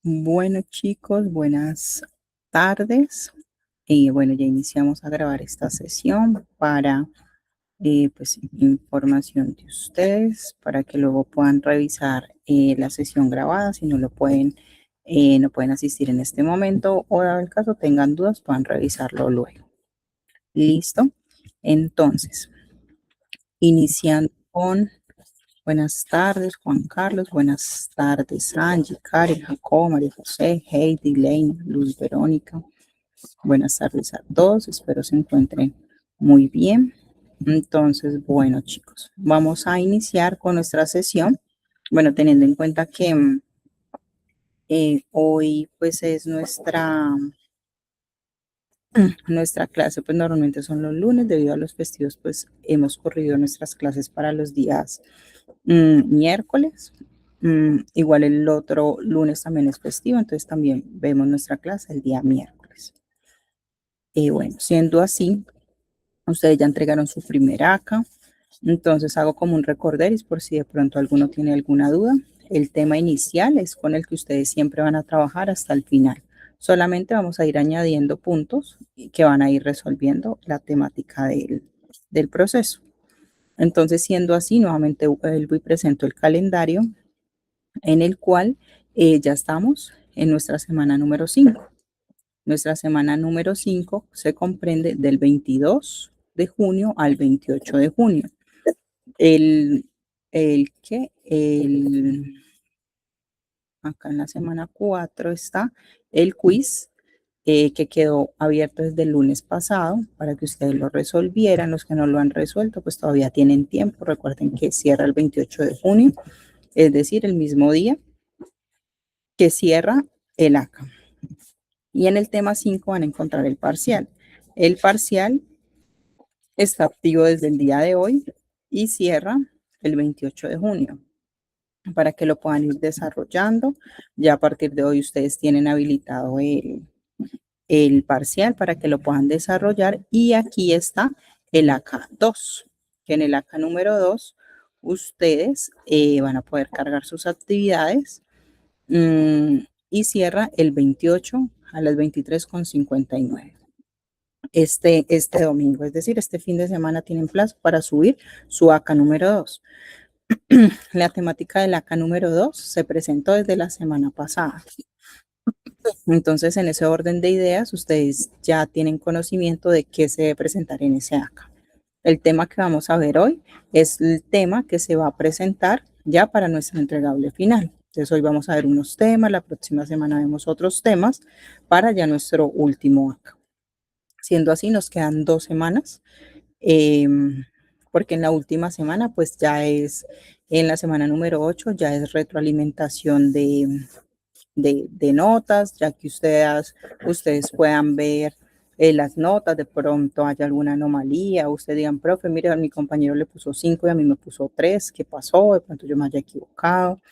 Bueno, chicos, buenas tardes. Bueno, ya iniciamos a grabar esta sesión para, pues, información de ustedes, para que luego puedan revisar la sesión grabada. Si no lo pueden, no pueden asistir en este momento o, dado el caso, tengan dudas, puedan revisarlo luego. ¿Listo? Entonces, iniciando con buenas tardes, Juan Carlos. Buenas tardes, Angie, Karen, Jacob, María José, Heidi, Lane, Luz Verónica. Buenas tardes a todos. Espero se encuentren muy bien. Entonces, bueno, chicos, vamos a iniciar con nuestra sesión. Bueno, teniendo en cuenta que hoy pues es nuestra clase, pues normalmente son los lunes. Debido a los festivos, pues hemos corrido nuestras clases para los días miércoles. Igual el otro lunes también es festivo, entonces también vemos nuestra clase el día miércoles. Bueno, siendo así, ustedes ya entregaron su primer ACA, entonces hago como un recorderis por si de pronto alguno tiene alguna duda. El tema inicial es con el que ustedes siempre van a trabajar hasta el final. Solamente vamos a ir añadiendo puntos que van a ir resolviendo la temática del proceso. Entonces, siendo así, nuevamente vuelvo y presento el calendario en el cual ya estamos en nuestra semana número 5. Nuestra semana número 5 se comprende del 22 de junio al 28 de junio. El, acá en la semana 4 está el quiz que quedó abierto desde el lunes pasado para que ustedes lo resolvieran. Los que no lo han resuelto, pues todavía tienen tiempo. Recuerden que cierra el 28 de junio, es decir, el mismo día que cierra el ACA. Y en el tema 5 van a encontrar el parcial. El parcial está activo desde el día de hoy y cierra el 28 de junio para que lo puedan ir desarrollando. Ya a partir de hoy ustedes tienen habilitado el parcial para que lo puedan desarrollar. Y aquí está el AK 2, que en el AK número 2 ustedes van a poder cargar sus actividades y cierra el 28 a las 23:59. Este domingo, es decir, este fin de semana tienen plazo para subir su AK número 2. La temática del AK número 2 se presentó desde la semana pasada. Entonces, en ese orden de ideas, ustedes ya tienen conocimiento de qué se debe presentar en ese ACA. El tema que vamos a ver hoy es el tema que se va a presentar ya para nuestro entregable final. Entonces, hoy vamos a ver unos temas, la próxima semana vemos otros temas para ya nuestro último ACA. Siendo así, nos quedan 2 semanas, porque en la última semana, pues ya es, en la semana número 8, ya es retroalimentación de notas, ya que ustedes puedan ver las notas. De pronto haya alguna anomalía, ustedes digan, profe, mire, a mi compañero le puso 5 y a mí me puso 3, ¿qué pasó? De pronto yo me haya equivocado,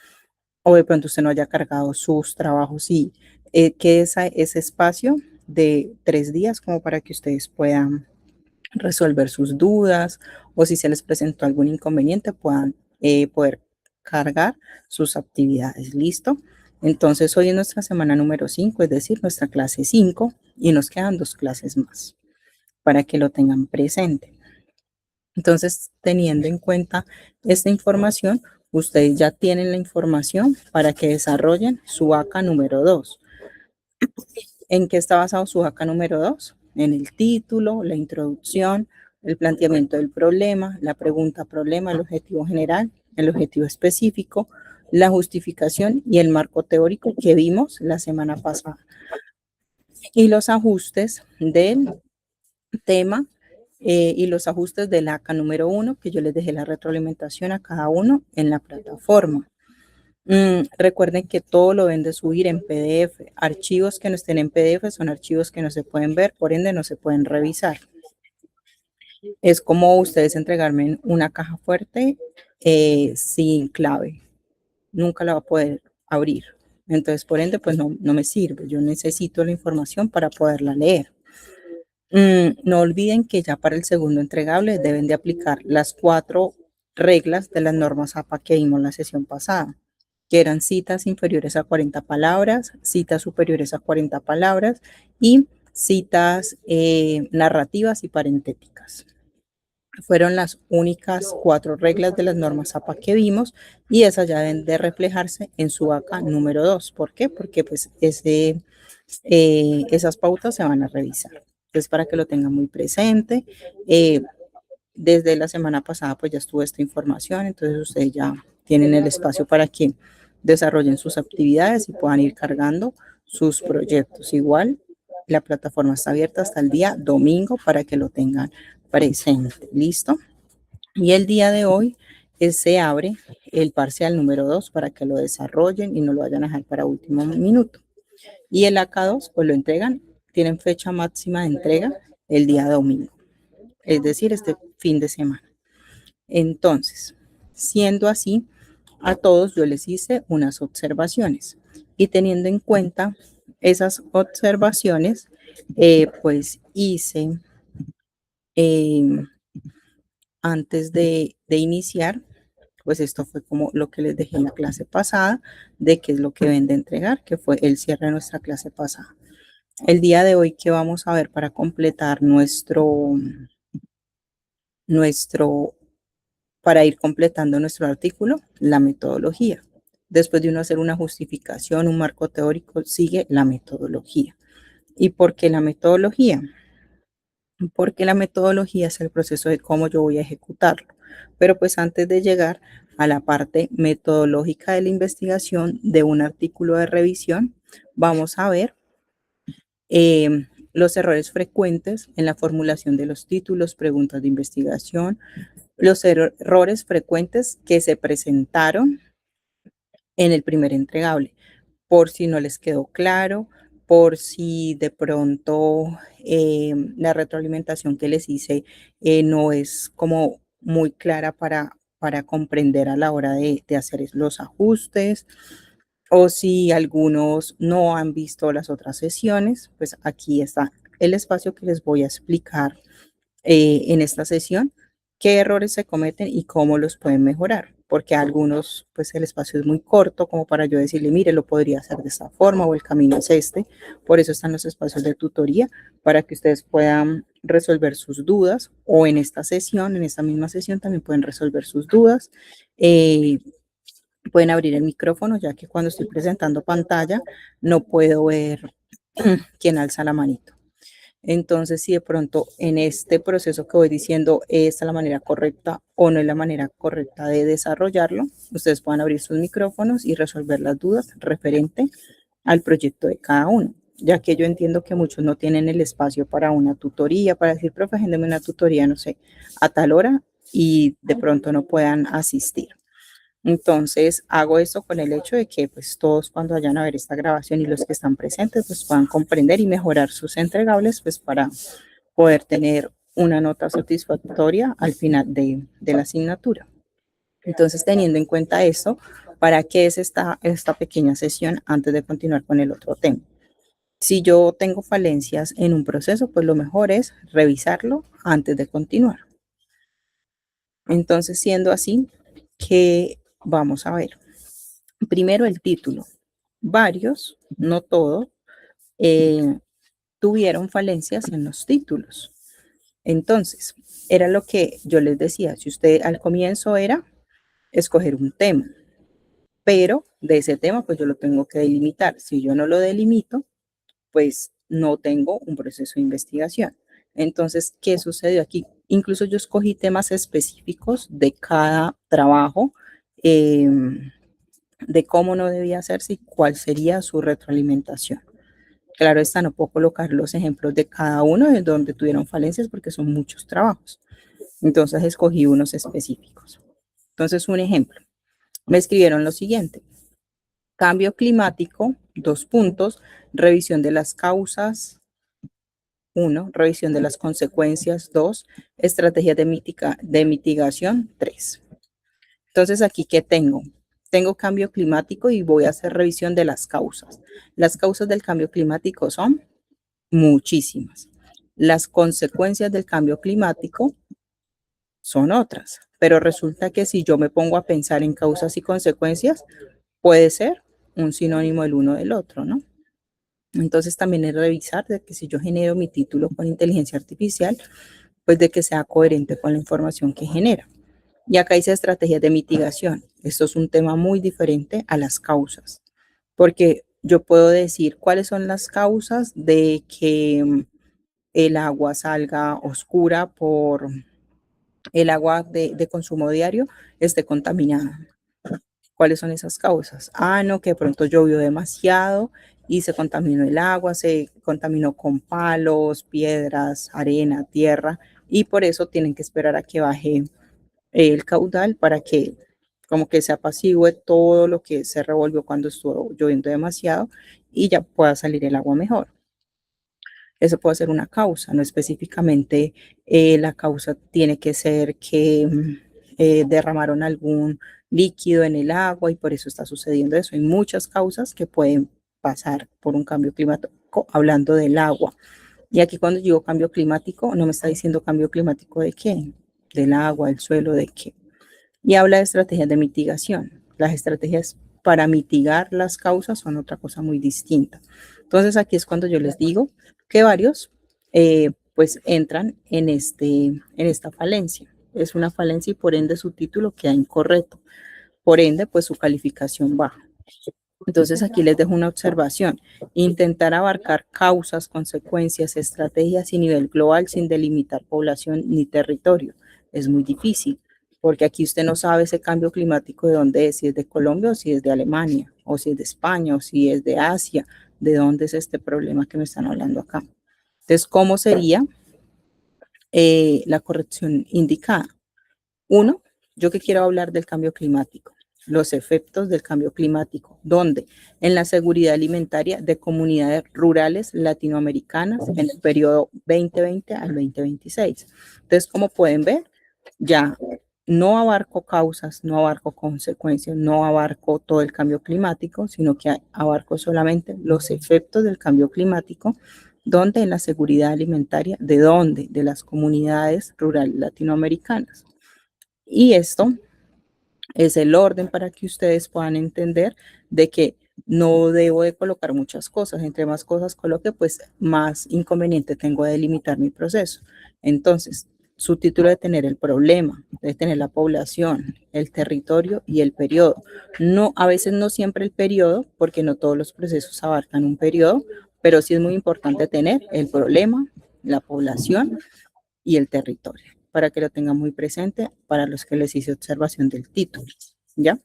o de pronto usted no haya cargado sus trabajos y que ese espacio de 3 días como para que ustedes puedan resolver sus dudas, o si se les presentó algún inconveniente puedan poder cargar sus actividades. ¿Listo? Entonces hoy es nuestra semana número 5, es decir, nuestra clase 5, y nos quedan 2 clases más para que lo tengan presente. Entonces, teniendo en cuenta esta información, ustedes ya tienen la información para que desarrollen su ACA número 2. ¿En qué está basado su ACA número 2? En el título, la introducción, el planteamiento del problema, la pregunta problema, el objetivo general, el objetivo específico, la justificación y el marco teórico que vimos la semana pasada. Y los ajustes del tema y los ajustes del ACA número 1, que yo les dejé la retroalimentación a cada uno en la plataforma. Recuerden que todo lo deben de subir en PDF. Archivos que no estén en PDF son archivos que no se pueden ver, por ende no se pueden revisar. Es como ustedes entregarme una caja fuerte sin clave. Nunca la va a poder abrir. Entonces, por ende, pues no me sirve. Yo necesito la información para poderla leer. No olviden que ya para el segundo entregable deben de aplicar las 4 reglas de las normas APA que vimos la sesión pasada. que eran citas inferiores a 40 palabras, citas superiores a 40 palabras y citas narrativas y parentéticas. Fueron las únicas 4 reglas de las normas APA que vimos y esas ya deben de reflejarse en su ACA número 2. ¿Por qué? Porque pues esas pautas se van a revisar. Entonces, para que lo tengan muy presente, desde la semana pasada pues ya estuvo esta información, entonces ustedes ya tienen el espacio para que desarrollen sus actividades y puedan ir cargando sus proyectos. Igual, la plataforma está abierta hasta el día domingo para que lo tengan presente. ¿Listo? Y el día de hoy se abre el parcial número 2 para que lo desarrollen y no lo vayan a dejar para último minuto. Y el AK2 pues lo entregan, tienen fecha máxima de entrega el día domingo, es decir, este fin de semana. Entonces, siendo así, a todos yo les hice unas observaciones y teniendo en cuenta esas observaciones, pues hice antes de iniciar, pues esto fue como lo que les dejé en la clase pasada, de qué es lo que ven de entregar, que fue el cierre de nuestra clase pasada. El día de hoy, ¿qué vamos a ver para completar para ir completando nuestro artículo? La metodología. Después de uno hacer una justificación, un marco teórico, sigue la metodología. ¿Y por qué la metodología? Porque la metodología es el proceso de cómo yo voy a ejecutarlo. Pero pues antes de llegar a la parte metodológica de la investigación de un artículo de revisión, vamos a ver los errores frecuentes en la formulación de los títulos, preguntas de investigación, los errores frecuentes que se presentaron en el primer entregable, por si no les quedó claro, por si de pronto la retroalimentación que les hice no es como muy clara para comprender a la hora de hacer los ajustes, o si algunos no han visto las otras sesiones, pues aquí está el espacio que les voy a explicar en esta sesión qué errores se cometen y cómo los pueden mejorar, porque a algunos pues el espacio es muy corto como para yo decirle, mire, lo podría hacer de esta forma o el camino es este. Por eso están los espacios de tutoría para que ustedes puedan resolver sus dudas, o en esta sesión, en esta misma sesión también pueden resolver sus dudas. Pueden abrir el micrófono, ya que cuando estoy presentando pantalla no puedo ver quién alza la manito. Entonces, si de pronto en este proceso que voy diciendo esta es la manera correcta o no es la manera correcta de desarrollarlo, ustedes puedan abrir sus micrófonos y resolver las dudas referente al proyecto de cada uno, ya que yo entiendo que muchos no tienen el espacio para una tutoría, para decir, profe, agéndeme una tutoría, no sé, a tal hora, y de pronto no puedan asistir. Entonces hago esto con el hecho de que pues todos cuando vayan a ver esta grabación y los que están presentes pues puedan comprender y mejorar sus entregables pues para poder tener una nota satisfactoria al final de la asignatura. Entonces, teniendo en cuenta esto, ¿para qué es esta pequeña sesión antes de continuar con el otro tema? Si yo tengo falencias en un proceso, pues lo mejor es revisarlo antes de continuar. Entonces, siendo así, ¿qué vamos a ver? Primero el título. Varios, no todos, tuvieron falencias en los títulos. Entonces, era lo que yo les decía, si usted al comienzo era escoger un tema, pero de ese tema pues yo lo tengo que delimitar. Si yo no lo delimito, pues no tengo un proceso de investigación. Entonces, ¿qué sucedió aquí? Incluso yo escogí temas específicos de cada trabajo, de cómo no debía hacerse y cuál sería su retroalimentación. Claro está, no puedo colocar los ejemplos de cada uno de donde tuvieron falencias porque son muchos trabajos. Entonces escogí unos específicos. Entonces, un ejemplo. Me escribieron lo siguiente. Cambio climático, 2 puntos, revisión de las causas, 1, revisión de las consecuencias, 2, estrategias de mitigación, 3. Entonces, aquí, ¿qué tengo? Tengo cambio climático y voy a hacer revisión de las causas. Las causas del cambio climático son muchísimas. Las consecuencias del cambio climático son otras, pero resulta que si yo me pongo a pensar en causas y consecuencias, puede ser un sinónimo el uno del otro, ¿no? Entonces también es revisar de que si yo genero mi título con inteligencia artificial, pues de que sea coherente con la información que genera. Y acá dice estrategias de mitigación. Esto es un tema muy diferente a las causas, porque yo puedo decir cuáles son las causas de que el agua salga oscura por el agua de consumo diario esté contaminada. ¿Cuáles son esas causas? Ah, no, que de pronto llovió demasiado y se contaminó el agua, se contaminó con palos, piedras, arena, tierra, y por eso tienen que esperar a que baje el caudal para que como que se apacigüe todo lo que se revolvió cuando estuvo lloviendo demasiado y ya pueda salir el agua mejor. Eso puede ser una causa, no específicamente la causa tiene que ser que derramaron algún líquido en el agua y por eso está sucediendo eso. Hay muchas causas que pueden pasar por un cambio climático, hablando del agua. Y aquí cuando digo cambio climático, no me está diciendo cambio climático de qué, del agua, del suelo, de qué. Y habla de estrategias de mitigación. Las estrategias para mitigar las causas son otra cosa muy distinta. Entonces aquí es cuando yo les digo que varios pues entran en esta falencia. Es una falencia y por ende su título queda incorrecto. Por ende, pues su calificación baja. Entonces aquí les dejo una observación. Intentar abarcar causas, consecuencias, estrategias y nivel global sin delimitar población ni territorio. Es muy difícil, porque aquí usted no sabe ese cambio climático de dónde es, si es de Colombia o si es de Alemania, o si es de España o si es de Asia, de dónde es este problema que me están hablando acá. Entonces, ¿cómo sería la corrección indicada? Uno, yo que quiero hablar del cambio climático, los efectos del cambio climático, ¿dónde? En la seguridad alimentaria de comunidades rurales latinoamericanas en el periodo 2020 al 2026. Entonces, como pueden ver, ya no abarco causas, no abarco consecuencias, no abarco todo el cambio climático, sino que abarco solamente los efectos del cambio climático, donde en la seguridad alimentaria, ¿de dónde? De las comunidades rurales latinoamericanas. Y esto es el orden para que ustedes puedan entender de que no debo de colocar muchas cosas. Entre más cosas coloque, pues más inconveniente tengo de delimitar mi proceso. Entonces, su título de tener el problema, de tener la población, el territorio y el periodo. No, a veces no siempre el periodo, porque no todos los procesos abarcan un periodo, pero sí es muy importante tener el problema, la población y el territorio, para que lo tengan muy presente para los que les hice observación del título, ¿ya?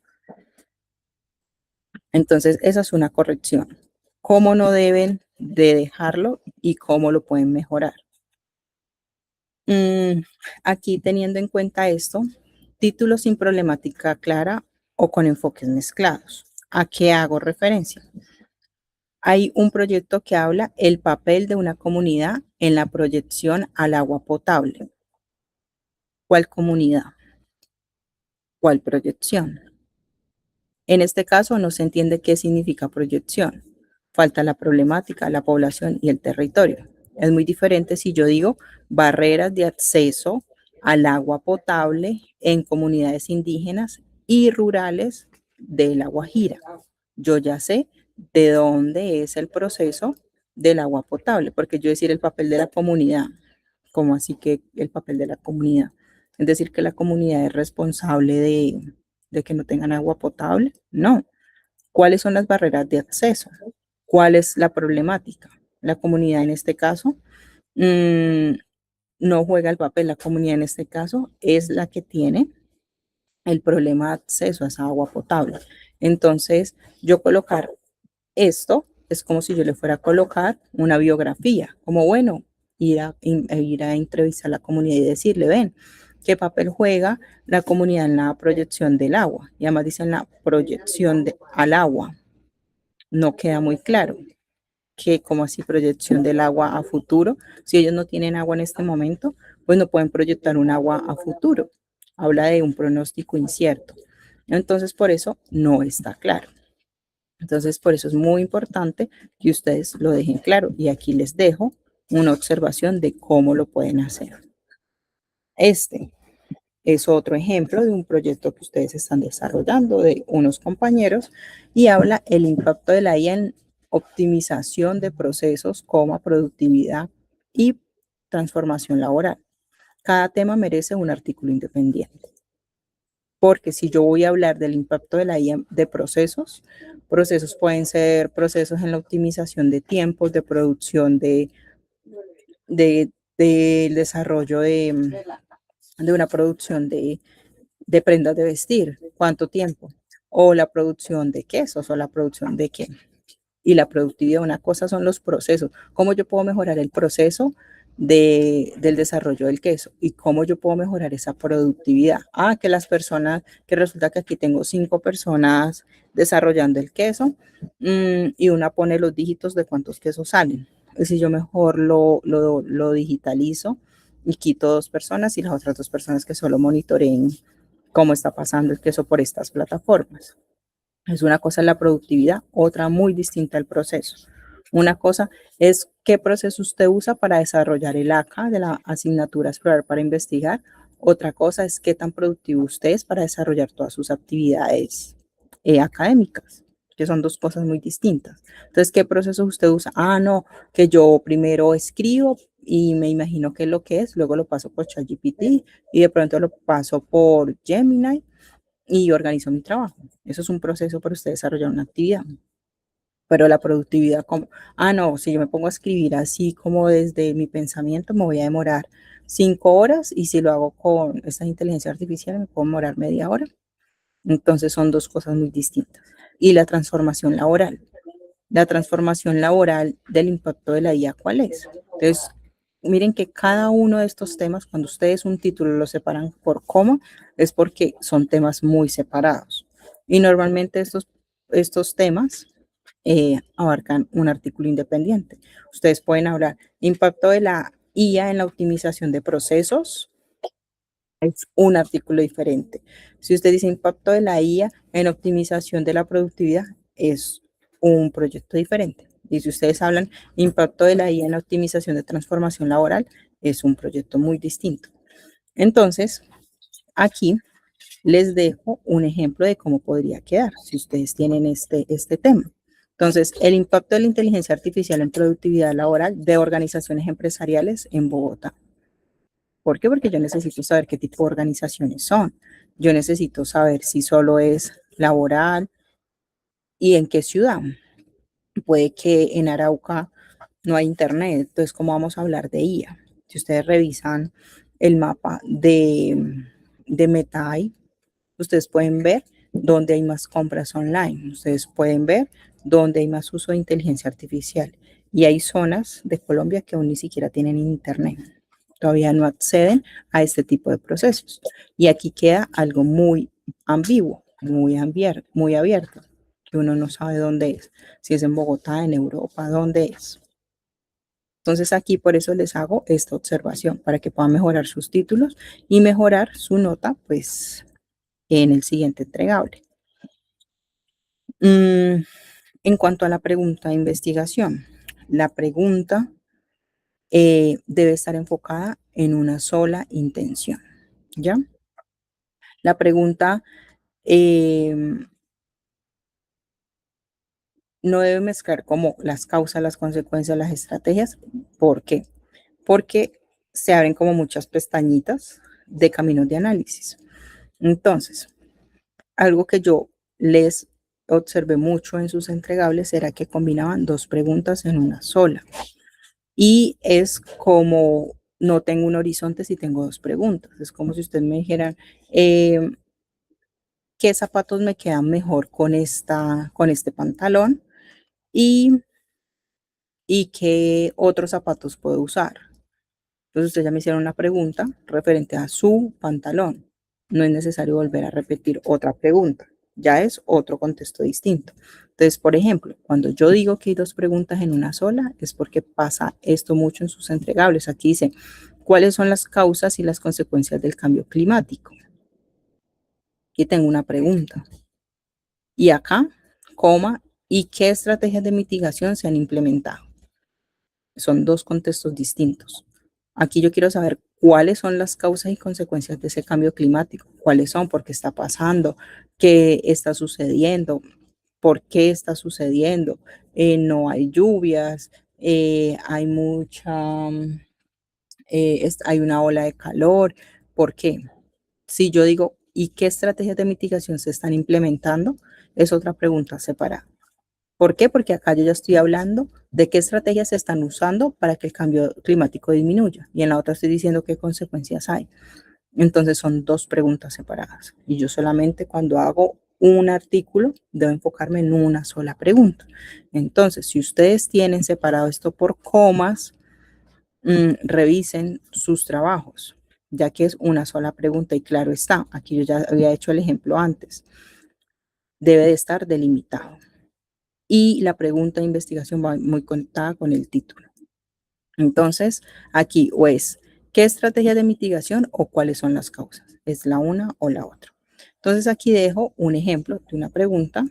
Entonces, esa es una corrección. ¿Cómo no deben de dejarlo y cómo lo pueden mejorar? Aquí teniendo en cuenta esto, títulos sin problemática clara o con enfoques mezclados. ¿A qué hago referencia? Hay un proyecto que habla el papel de una comunidad en la proyección al agua potable. ¿Cuál comunidad? ¿Cuál proyección? En este caso no se entiende qué significa proyección. Falta la problemática, la población y el territorio. Es muy diferente si yo digo barreras de acceso al agua potable en comunidades indígenas y rurales de La Guajira. Yo ya sé de dónde es el proceso del agua potable, porque yo decir el papel de la comunidad, ¿cómo así que el papel de la comunidad? Es decir, que la comunidad es responsable de que no tengan agua potable. No. ¿Cuáles son las barreras de acceso? ¿Cuál es la problemática? La comunidad en este caso mmm, no juega el papel. La comunidad en este caso es la que tiene el problema de acceso a esa agua potable. Entonces, yo colocar esto es como si yo le fuera a colocar una biografía, como bueno, ir a entrevistar a la comunidad y decirle, ven, ¿qué papel juega la comunidad en la proyección del agua? Y además dicen la proyección al agua. No queda muy claro que como así proyección del agua a futuro. Si ellos no tienen agua en este momento, pues no pueden proyectar un agua a futuro. Habla de un pronóstico incierto. Entonces, por eso no está claro. Entonces, por eso es muy importante que ustedes lo dejen claro. Y aquí les dejo una observación de cómo lo pueden hacer. Este es otro ejemplo de un proyecto que ustedes están desarrollando de unos compañeros y habla el impacto de la IA en optimización de procesos, como productividad y transformación laboral. Cada tema merece un artículo independiente, porque si yo voy a hablar del impacto de la IA de procesos, procesos pueden ser procesos en la optimización de tiempos, de producción del desarrollo de una producción de prendas de vestir, cuánto tiempo, o la producción de quesos, o la producción de qué. Y la productividad, una cosa son los procesos, cómo yo puedo mejorar el proceso del desarrollo del queso y cómo yo puedo mejorar esa productividad. Que las personas, que resulta que aquí tengo 5 personas desarrollando el queso y una pone los dígitos de cuántos quesos salen. Y si yo mejor lo digitalizo y quito 2 personas y las otras 2 personas que solo monitoreen cómo está pasando el queso por estas plataformas. Es una cosa la productividad, otra muy distinta al proceso. Una cosa es qué proceso usted usa para desarrollar el ACA de la asignatura Explorar para Investigar. Otra cosa es qué tan productivo usted es para desarrollar todas sus actividades académicas, que son 2 cosas muy distintas. Entonces, ¿qué proceso usted usa? No, que yo primero escribo y me imagino qué es lo que es, luego lo paso por ChatGPT y de pronto lo paso por Gemini y organizo mi trabajo. Eso es un proceso para usted desarrollar una actividad. Pero la productividad, como, no, si yo me pongo a escribir así como desde mi pensamiento, me voy a demorar 5 horas y si lo hago con esta inteligencia artificial, me puedo demorar media hora. Entonces son 2 cosas muy distintas. Y la transformación laboral. La transformación laboral del impacto de la IA, ¿cuál es? Entonces, miren que cada uno de estos temas, cuando ustedes un título lo separan por coma, es porque son temas muy separados. Y normalmente estos temas abarcan un artículo independiente. Ustedes pueden hablar impacto de la IA en la optimización de procesos, es un artículo diferente. Si usted dice impacto de la IA en optimización de la productividad, es un proyecto diferente. Y si ustedes hablan impacto de la IA en la optimización de transformación laboral, es un proyecto muy distinto. Entonces, aquí les dejo un ejemplo de cómo podría quedar si ustedes tienen este tema. Entonces, el impacto de la inteligencia artificial en productividad laboral de organizaciones empresariales en Bogotá. ¿Por qué? Porque yo necesito saber qué tipo de organizaciones son. Yo necesito saber si solo es laboral y en qué ciudad. Puede que en Arauca no hay internet, entonces ¿cómo vamos a hablar de IA? Si ustedes revisan el mapa de Metai, ustedes pueden ver dónde hay más compras online, ustedes pueden ver dónde hay más uso de inteligencia artificial. Y hay zonas de Colombia que aún ni siquiera tienen internet, todavía no acceden a este tipo de procesos. Y aquí queda algo muy ambiguo, muy abierto, que uno no sabe dónde es, si es en Bogotá, en Europa, dónde es. Entonces aquí por eso les hago esta observación, para que puedan mejorar sus títulos y mejorar su nota, pues, en el siguiente entregable. En cuanto a la pregunta de investigación, la pregunta debe estar enfocada en una sola intención, ¿ya? La pregunta no debe mezclar como las causas, las consecuencias, las estrategias. ¿Por qué? Porque se abren como muchas pestañitas de caminos de análisis. Entonces, algo que yo les observé mucho en sus entregables era que combinaban 2 preguntas en una sola. Y es como no tengo un horizonte si tengo 2 preguntas. Es como si ustedes me dijeran, ¿qué zapatos me quedan mejor con este pantalón? Y qué otros zapatos puedo usar. Entonces ustedes ya me hicieron una pregunta referente a su pantalón. No es necesario volver a repetir otra pregunta. Ya es otro contexto distinto. Entonces, por ejemplo, cuando yo digo que hay 2 preguntas en una sola, es porque pasa esto mucho en sus entregables. Aquí dice, ¿cuáles son las causas y las consecuencias del cambio climático? Aquí tengo una pregunta. Y acá, coma, ¿y qué estrategias de mitigación se han implementado? Son 2 contextos distintos. Aquí yo quiero saber ¿cuáles son las causas y consecuencias de ese cambio climático? ¿Cuáles son? ¿Por qué está pasando? ¿Qué está sucediendo? ¿Por qué está sucediendo? No hay lluvias, hay hay una ola de calor. ¿Por qué? Si yo digo, ¿y qué estrategias de mitigación se están implementando? Es otra pregunta separada. ¿Por qué? Porque acá yo ya estoy hablando de qué estrategias se están usando para que el cambio climático disminuya. Y en la otra estoy diciendo qué consecuencias hay. Entonces son dos preguntas separadas. Y yo solamente cuando hago un artículo debo enfocarme en una sola pregunta. Entonces, si ustedes tienen separado esto por comas, revisen sus trabajos, ya que es una sola pregunta y claro está, aquí yo ya había hecho el ejemplo antes, debe de estar delimitado. Y la pregunta de investigación va muy conectada con el título. Entonces, aquí o es qué estrategia de mitigación o cuáles son las causas. Es la una o la otra. Entonces, aquí dejo un ejemplo de una pregunta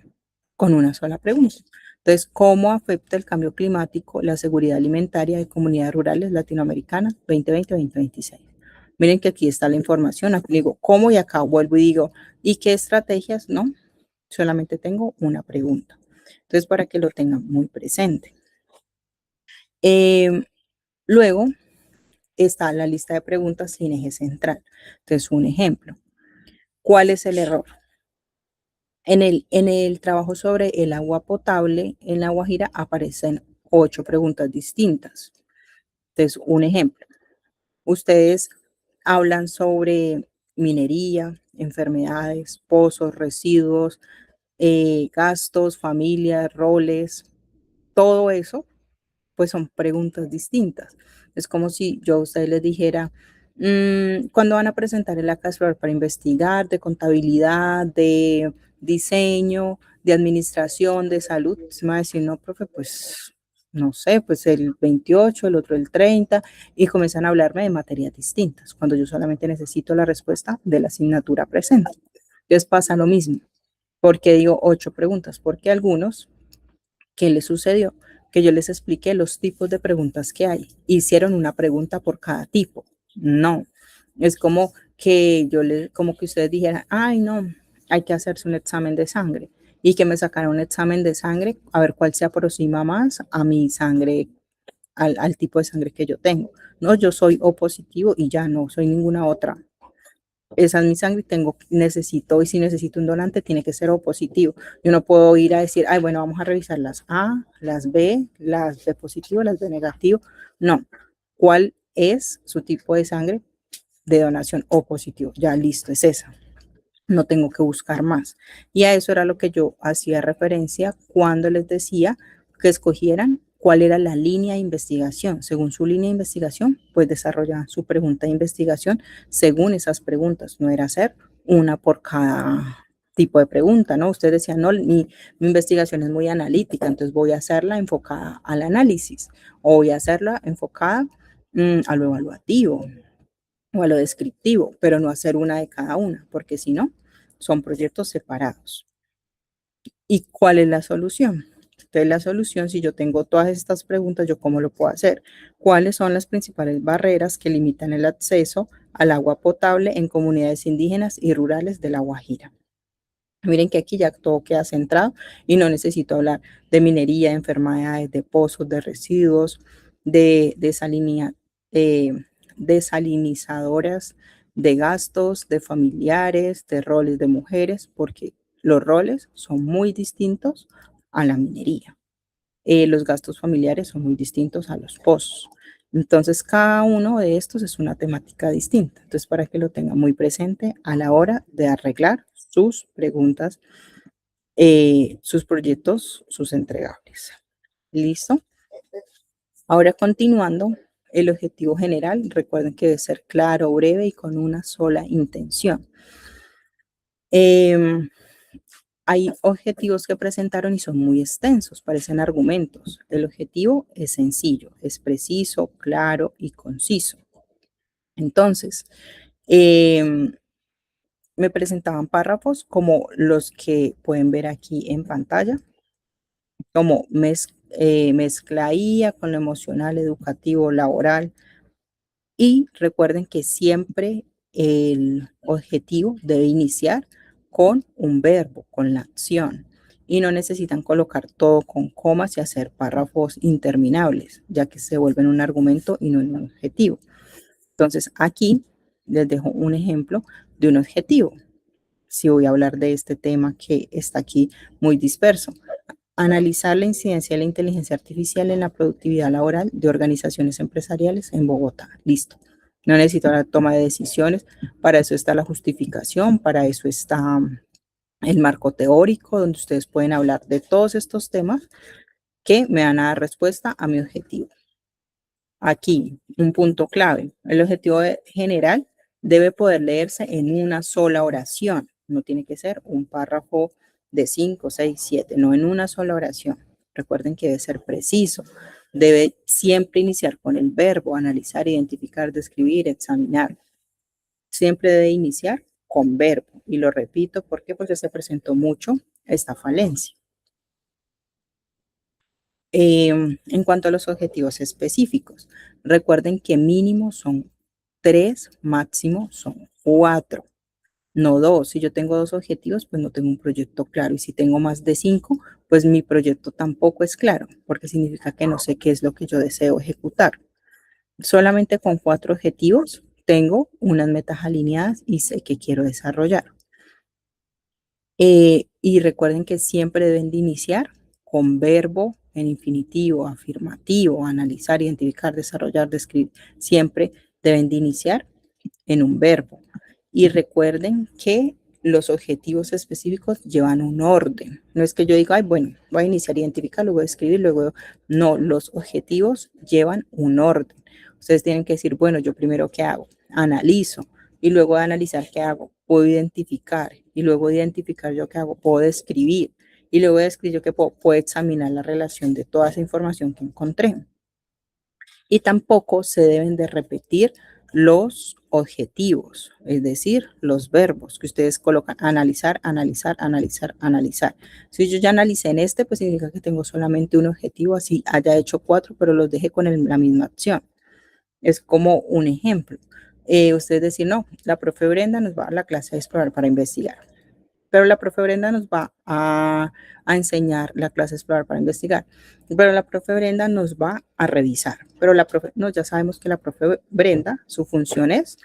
con una sola pregunta. Entonces, ¿cómo afecta el cambio climático la seguridad alimentaria de comunidades rurales latinoamericanas 2020-2026? Miren que aquí está la información. Aquí digo, ¿cómo? Y acá vuelvo y digo, ¿y qué estrategias? No, solamente tengo una pregunta. Entonces, para que lo tengan muy presente. Luego está la lista de preguntas sin eje central. Entonces, un ejemplo. ¿Cuál es el error? En el trabajo sobre el agua potable en La Guajira aparecen 8 preguntas distintas. Entonces, un ejemplo. Ustedes hablan sobre minería, enfermedades, pozos, residuos, gastos, familias, roles, todo eso pues son preguntas distintas. Es como si yo a ustedes les dijera, ¿cuándo van a presentar el ACASFLOR para investigar de contabilidad, de diseño, de administración, de salud? Se me va a decir, no, profe, pues no sé, pues el 28, el otro el 30, y comienzan a hablarme de materias distintas, cuando yo solamente necesito la respuesta de la asignatura presente. Entonces pasa lo mismo. ¿Por qué digo 8 preguntas? Porque algunos ¿qué les sucedió? Que yo les expliqué los tipos de preguntas que hay. Hicieron una pregunta por cada tipo. No. Es como que como que ustedes dijeran, ay, no, hay que hacerse un examen de sangre y que me sacaran un examen de sangre a ver cuál se aproxima más a mi sangre, al tipo de sangre que yo tengo. No, yo soy O positivo y ya no soy ninguna otra. Esa es mi sangre y y si necesito un donante, tiene que ser O positivo. Yo no puedo ir a decir, ay, bueno, vamos a revisar las A, las B positivo, las B negativo. No. ¿Cuál es su tipo de sangre de donación O positivo? Ya listo, es esa. No tengo que buscar más. Y a eso era lo que yo hacía referencia cuando les decía que escogieran cuál era la línea de investigación. Según su línea de investigación, pues desarrollaban su pregunta de investigación según esas preguntas. No era hacer una por cada tipo de pregunta, ¿no? Ustedes decían, no, mi investigación es muy analítica, entonces voy a hacerla enfocada al análisis o voy a hacerla enfocada a lo evaluativo o a lo descriptivo, pero no hacer una de cada una, porque si no, son proyectos separados. ¿Y cuál es la solución? Entonces, la solución, si yo tengo todas estas preguntas, ¿yo cómo lo puedo hacer? ¿Cuáles son las principales barreras que limitan el acceso al agua potable en comunidades indígenas y rurales de La Guajira? Miren que aquí ya todo queda centrado y no necesito hablar de minería, de enfermedades, de pozos, de residuos, de eh, desalinizadoras, de gastos, de familiares, de roles de mujeres, porque los roles son muy distintos a la minería. Los gastos familiares son muy distintos a los pozos. Entonces, cada uno de estos es una temática distinta. Entonces, para que lo tengan muy presente a la hora de arreglar sus preguntas, sus proyectos, sus entregables. ¿Listo? Ahora continuando, el objetivo general, recuerden que debe ser claro, breve y con una sola intención. Hay objetivos que presentaron y son muy extensos, parecen argumentos. El objetivo es sencillo, es preciso, claro y conciso. Entonces, me presentaban párrafos como los que pueden ver aquí en pantalla, como mezcla IA con lo emocional, educativo, laboral, Y recuerden que siempre el objetivo debe iniciar con un verbo, con la acción. Y no necesitan colocar todo con comas y hacer párrafos interminables, ya que se vuelven un argumento y no un objetivo. Entonces, aquí les dejo un ejemplo de un objetivo. Si voy a hablar de este tema que está aquí muy disperso. Analizar la incidencia de la inteligencia artificial en la productividad laboral de organizaciones empresariales en Bogotá. Listo. No necesito la toma de decisiones. Para eso está la justificación, para eso está el marco teórico, donde ustedes pueden hablar de todos estos temas que me van a dar respuesta a mi objetivo. Aquí, un punto clave. El objetivo general debe poder leerse en una sola oración. No tiene que ser un párrafo de 5, 6, 7, no en una sola oración. Recuerden que debe ser preciso. Debe siempre iniciar con el verbo, analizar, identificar, describir, examinar. Siempre debe iniciar con verbo. Y lo repito, ¿por qué? Porque se presentó mucho esta falencia. En cuanto a los objetivos específicos, recuerden que mínimo son 3, máximo son 4, no 2. Si yo tengo 2 objetivos, pues no tengo un proyecto claro. Y si tengo más de 5, pues mi proyecto tampoco es claro, porque significa que no sé qué es lo que yo deseo ejecutar. Solamente con 4 objetivos tengo unas metas alineadas y sé que quiero desarrollar. Y recuerden que siempre deben de iniciar con verbo en infinitivo, afirmativo, analizar, identificar, desarrollar, describir. Siempre deben de iniciar en un verbo. Y recuerden que los objetivos específicos llevan un orden. No es que yo diga, ay, bueno, voy a iniciar, identificar, luego escribir, luego... No, los objetivos llevan un orden. Ustedes tienen que decir, bueno, yo primero, ¿qué hago? Analizo. Y luego de analizar, ¿qué hago? Puedo identificar. Y luego de identificar, ¿yo qué hago? Puedo describir. Y luego de escribir, ¿yo qué puedo? Puedo examinar la relación de toda esa información que encontré. Y tampoco se deben de repetir los objetivos, es decir, los verbos que ustedes colocan, analizar, analizar, analizar, analizar. Si yo ya analicé en este, pues significa que tengo solamente un objetivo, así haya hecho 4, pero los dejé con la misma acción. Es como un ejemplo. Ustedes decir, no, la profe Brenda nos va a la clase a explorar para investigar. Pero la profe Brenda nos va a enseñar la clase explorar para investigar. Pero la profe Brenda nos va a revisar. Pero la profe, no, ya sabemos que la profe Brenda, su función es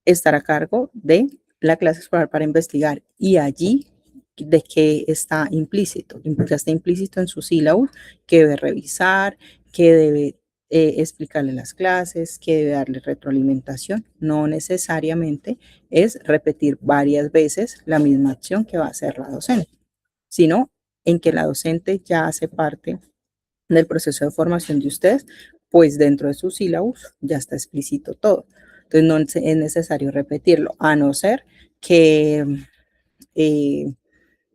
estar a cargo de la clase explorar para investigar. Y allí, ¿de qué está implícito? Ya está implícito en su sílabo que debe revisar, que debe explicarle las clases, que debe darle retroalimentación. No necesariamente es repetir varias veces la misma acción que va a hacer la docente, sino en que la docente ya hace parte del proceso de formación de ustedes, pues dentro de sus sílabos ya está explícito todo. Entonces no es necesario repetirlo, a no ser que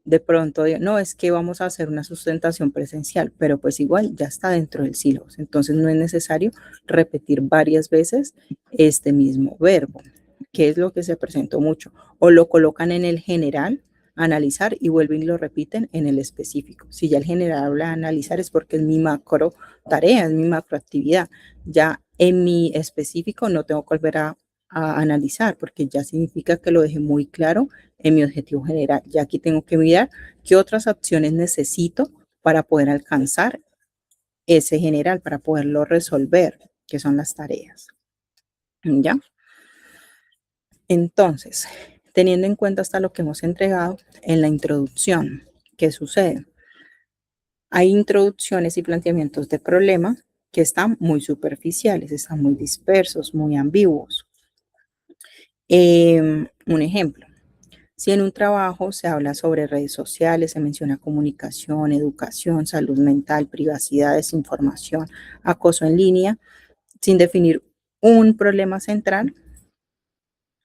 de pronto, no, es que vamos a hacer una sustentación presencial, pero pues igual ya está dentro del sílabus. Entonces no es necesario repetir varias veces este mismo verbo, que es lo que se presentó mucho. O lo colocan en el general, analizar, y vuelven y lo repiten en el específico. Si ya el general habla de analizar es porque es mi macro tarea, es mi macro actividad. Ya en mi específico no tengo que volver a analizar porque ya significa que lo dejé muy claro en mi objetivo general. Ya aquí tengo que mirar qué otras acciones necesito para poder alcanzar ese general, para poderlo resolver, que son las tareas. ¿Ya? Entonces, teniendo en cuenta hasta lo que hemos entregado en la introducción, ¿qué sucede? Hay introducciones y planteamientos de problema que están muy superficiales, están muy dispersos, muy ambiguos. Un ejemplo, si en un trabajo se habla sobre redes sociales, se menciona comunicación, educación, salud mental, privacidad, desinformación, acoso en línea, sin definir un problema central,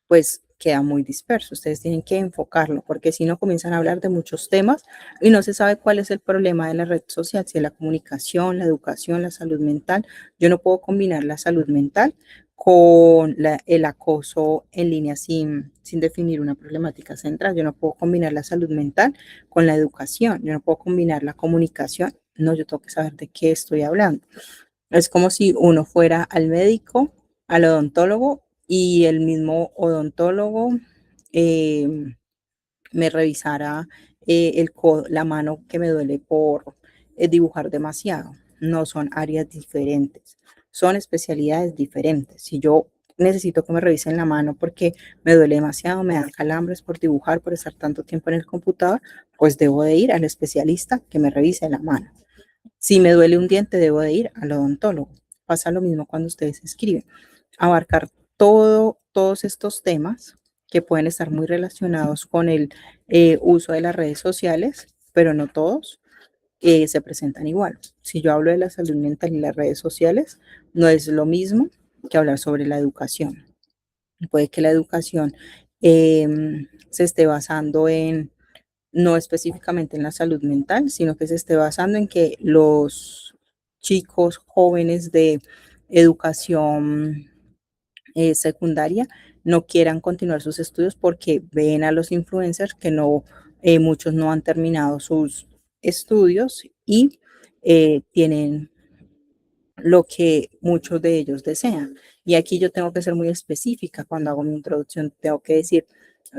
pues queda muy disperso. Ustedes tienen que enfocarlo, porque si no comienzan a hablar de muchos temas y no se sabe cuál es el problema de la red social, si es la comunicación, la educación, la salud mental. Yo no puedo combinar la salud mental con el acoso en línea sin definir una problemática central. Yo no puedo combinar la salud mental con la educación. Yo no puedo combinar la comunicación. No, yo tengo que saber de qué estoy hablando. Es como si uno fuera al médico al odontólogo y el mismo odontólogo me revisara la mano que me duele por dibujar demasiado. No son áreas diferentes, son especialidades diferentes. Si yo necesito que me revisen la mano porque me duele demasiado, me dan calambres por dibujar, por estar tanto tiempo en el computador, pues debo de ir al especialista que me revise la mano. Si me duele un diente, debo de ir al odontólogo. Pasa lo mismo cuando ustedes escriben. Abarcar todos estos temas que pueden estar muy relacionados con el uso de las redes sociales, pero no todos se presentan igual. Si yo hablo de la salud mental y las redes sociales, no es lo mismo que hablar sobre la educación. Puede que la educación se esté basando en no específicamente en la salud mental, sino que se esté basando en que los chicos jóvenes de educación secundaria no quieran continuar sus estudios porque ven a los influencers que no, muchos no han terminado sus estudios y tienen lo que muchos de ellos desean. Y aquí yo tengo que ser muy específica cuando hago mi introducción, tengo que decir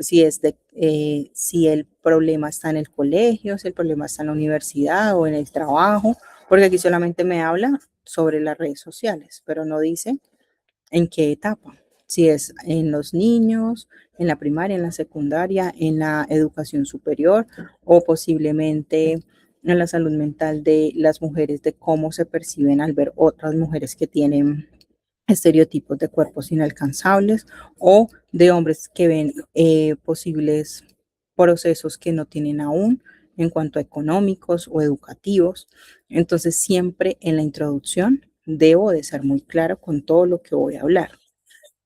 si el problema está en el colegio, si el problema está en la universidad o en el trabajo, porque aquí solamente me habla sobre las redes sociales, pero no dice en qué etapa, si es en los niños, en la primaria, en la secundaria, en la educación superior o posiblemente en la salud mental de las mujeres, de cómo se perciben al ver otras mujeres que tienen estereotipos de cuerpos inalcanzables o de hombres que ven posibles procesos que no tienen aún en cuanto a económicos o educativos. Entonces, siempre en la introducción debo de ser muy claro con todo lo que voy a hablar.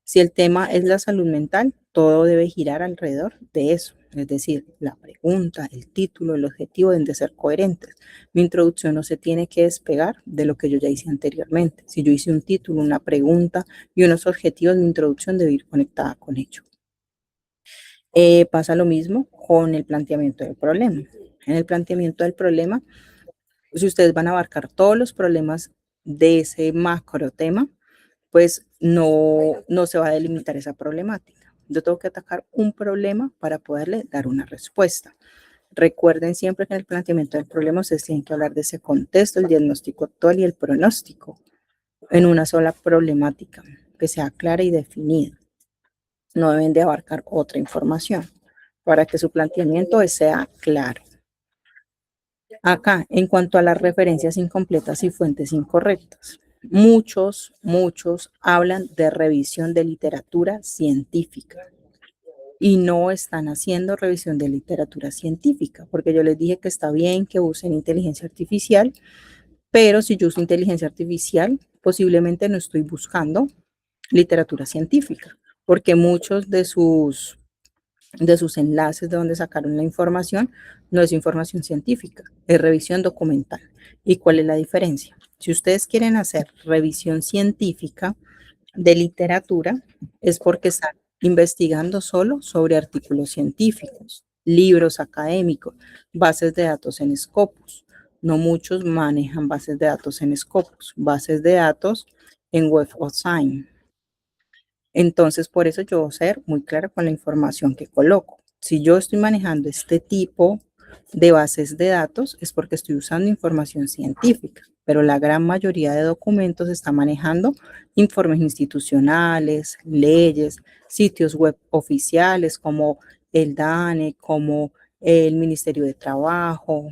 Si el tema es la salud mental, todo debe girar alrededor de eso. Es decir, la pregunta, el título, el objetivo deben de ser coherentes. Mi introducción no se tiene que despegar de lo que yo ya hice anteriormente. Si yo hice un título, una pregunta y unos objetivos, mi introducción debe ir conectada con ello. Pasa lo mismo con el planteamiento del problema. En el planteamiento del problema, si ustedes van a abarcar todos los problemas de ese macro tema, pues no se va a delimitar esa problemática. Yo tengo que atacar un problema para poderle dar una respuesta. Recuerden siempre que en el planteamiento del problema ustedes tienen que hablar de ese contexto, el diagnóstico actual y el pronóstico en una sola problemática, que sea clara y definida. No deben de abarcar otra información para que su planteamiento sea claro. Acá, en cuanto a las referencias incompletas y fuentes incorrectas, muchos hablan de revisión de literatura científica y no están haciendo revisión de literatura científica, porque yo les dije que está bien que usen inteligencia artificial, pero si yo uso inteligencia artificial, posiblemente no estoy buscando literatura científica, porque muchos de sus enlaces de donde sacaron la información, no es información científica, es revisión documental. ¿Y cuál es la diferencia? Si ustedes quieren hacer revisión científica de literatura, es porque están investigando solo sobre artículos científicos, libros académicos, bases de datos en Scopus. No muchos manejan bases de datos en Scopus, bases de datos en Web of Science. Entonces, por eso yo voy a ser muy clara con la información que coloco. Si yo estoy manejando este tipo de bases de datos, es porque estoy usando información científica, pero la gran mayoría de documentos está manejando informes institucionales, leyes, sitios web oficiales como el DANE, como el Ministerio de Trabajo,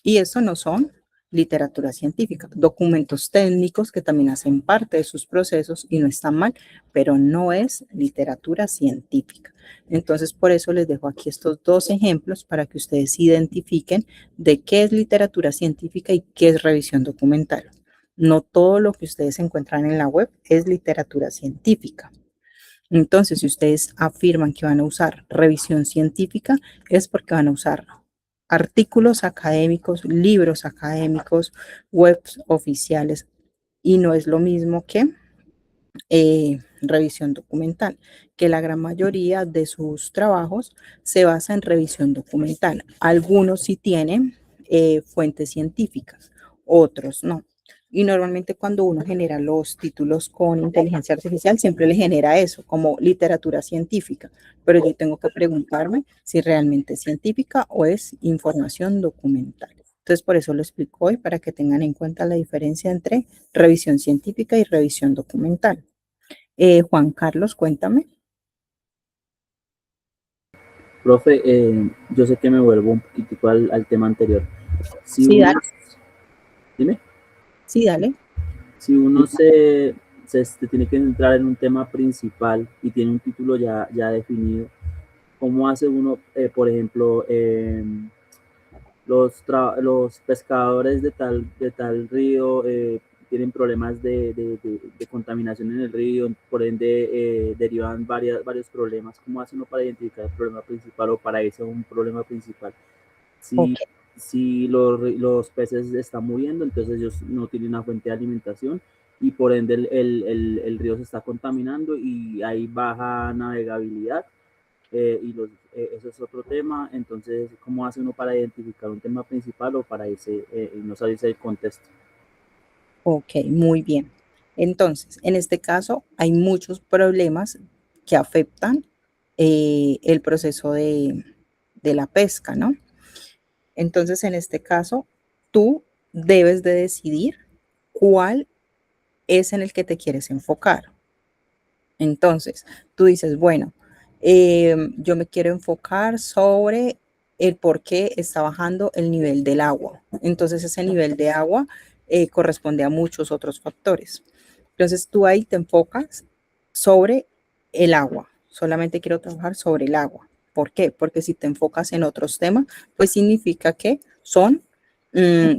y eso no son literatura científica, documentos técnicos que también hacen parte de sus procesos y no están mal, pero no es literatura científica. Entonces, por eso les dejo aquí estos dos ejemplos para que ustedes identifiquen de qué es literatura científica y qué es revisión documental. No todo lo que ustedes encuentran en la web es literatura científica. Entonces, si ustedes afirman que van a usar revisión científica, es porque van a usar artículos académicos, libros académicos, webs oficiales, y no es lo mismo que revisión documental, que la gran mayoría de sus trabajos se basa en revisión documental. Algunos sí tienen fuentes científicas, otros no. Y normalmente cuando uno genera los títulos con inteligencia artificial, siempre le genera eso, como literatura científica. Pero yo tengo que preguntarme si realmente es científica o es información documental. Entonces, por eso lo explico hoy, para que tengan en cuenta la diferencia entre revisión científica y revisión documental. Juan Carlos, cuéntame. Profe, yo sé que me vuelvo un poquitico al tema anterior. Si Sí, uno, dale. dime, Sí, dale. si uno se tiene que centrar en un tema principal y tiene un título ya definido, ¿cómo hace uno, por ejemplo, los pescadores de tal río tienen problemas de contaminación en el río, por ende derivan varios problemas? ¿Cómo hace uno para identificar el problema principal o para irse a un problema principal? Ok. Si, si los peces están muriendo, entonces ellos no tienen una fuente de alimentación y por ende el río se está contaminando y hay baja navegabilidad eso es otro tema. Entonces, ¿cómo hace uno para identificar un tema principal o para irse, no salirse del contexto? Ok, muy bien. Entonces, en este caso hay muchos problemas que afectan el proceso de la pesca, ¿no? Entonces, en este caso, tú debes de decidir cuál es en el que te quieres enfocar. Entonces, tú dices, bueno, yo me quiero enfocar sobre el por qué está bajando el nivel del agua. Entonces, ese nivel de agua corresponde a muchos otros factores. Entonces, tú ahí te enfocas sobre el agua. Solamente quiero trabajar sobre el agua. ¿Por qué? Porque si te enfocas en otros temas, pues significa que son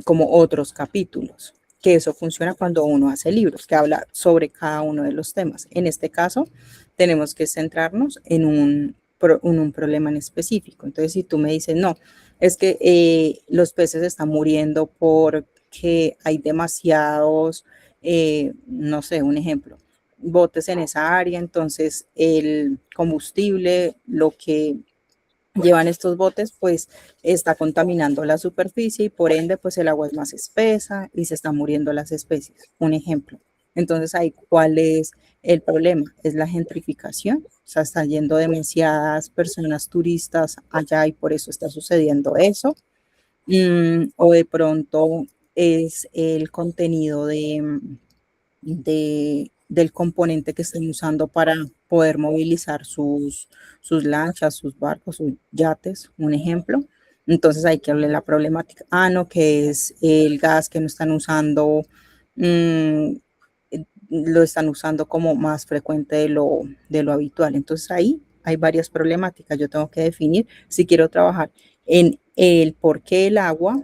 como otros capítulos, que eso funciona cuando uno hace libros, que habla sobre cada uno de los temas. En este caso, tenemos que centrarnos en un problema en específico. Entonces, si tú me dices, no, es que los peces están muriendo porque hay demasiados, no sé, un ejemplo, botes en esa área, entonces el combustible, lo que llevan estos botes, pues está contaminando la superficie y por ende, pues el agua es más espesa y se están muriendo las especies. Un ejemplo. Entonces, ahí, ¿cuál es el problema? Es la gentrificación. O sea, están yendo demasiadas personas turistas allá y por eso está sucediendo eso. O de pronto es el contenido del componente que estén usando para poder movilizar sus lanchas, sus barcos, sus yates, un ejemplo. Entonces hay que hablar de la problemática. Ah, no, que es el gas que no están usando, mmm, lo están usando como más frecuente de lo habitual. Entonces ahí hay varias problemáticas. Yo tengo que definir si quiero trabajar en el por qué el agua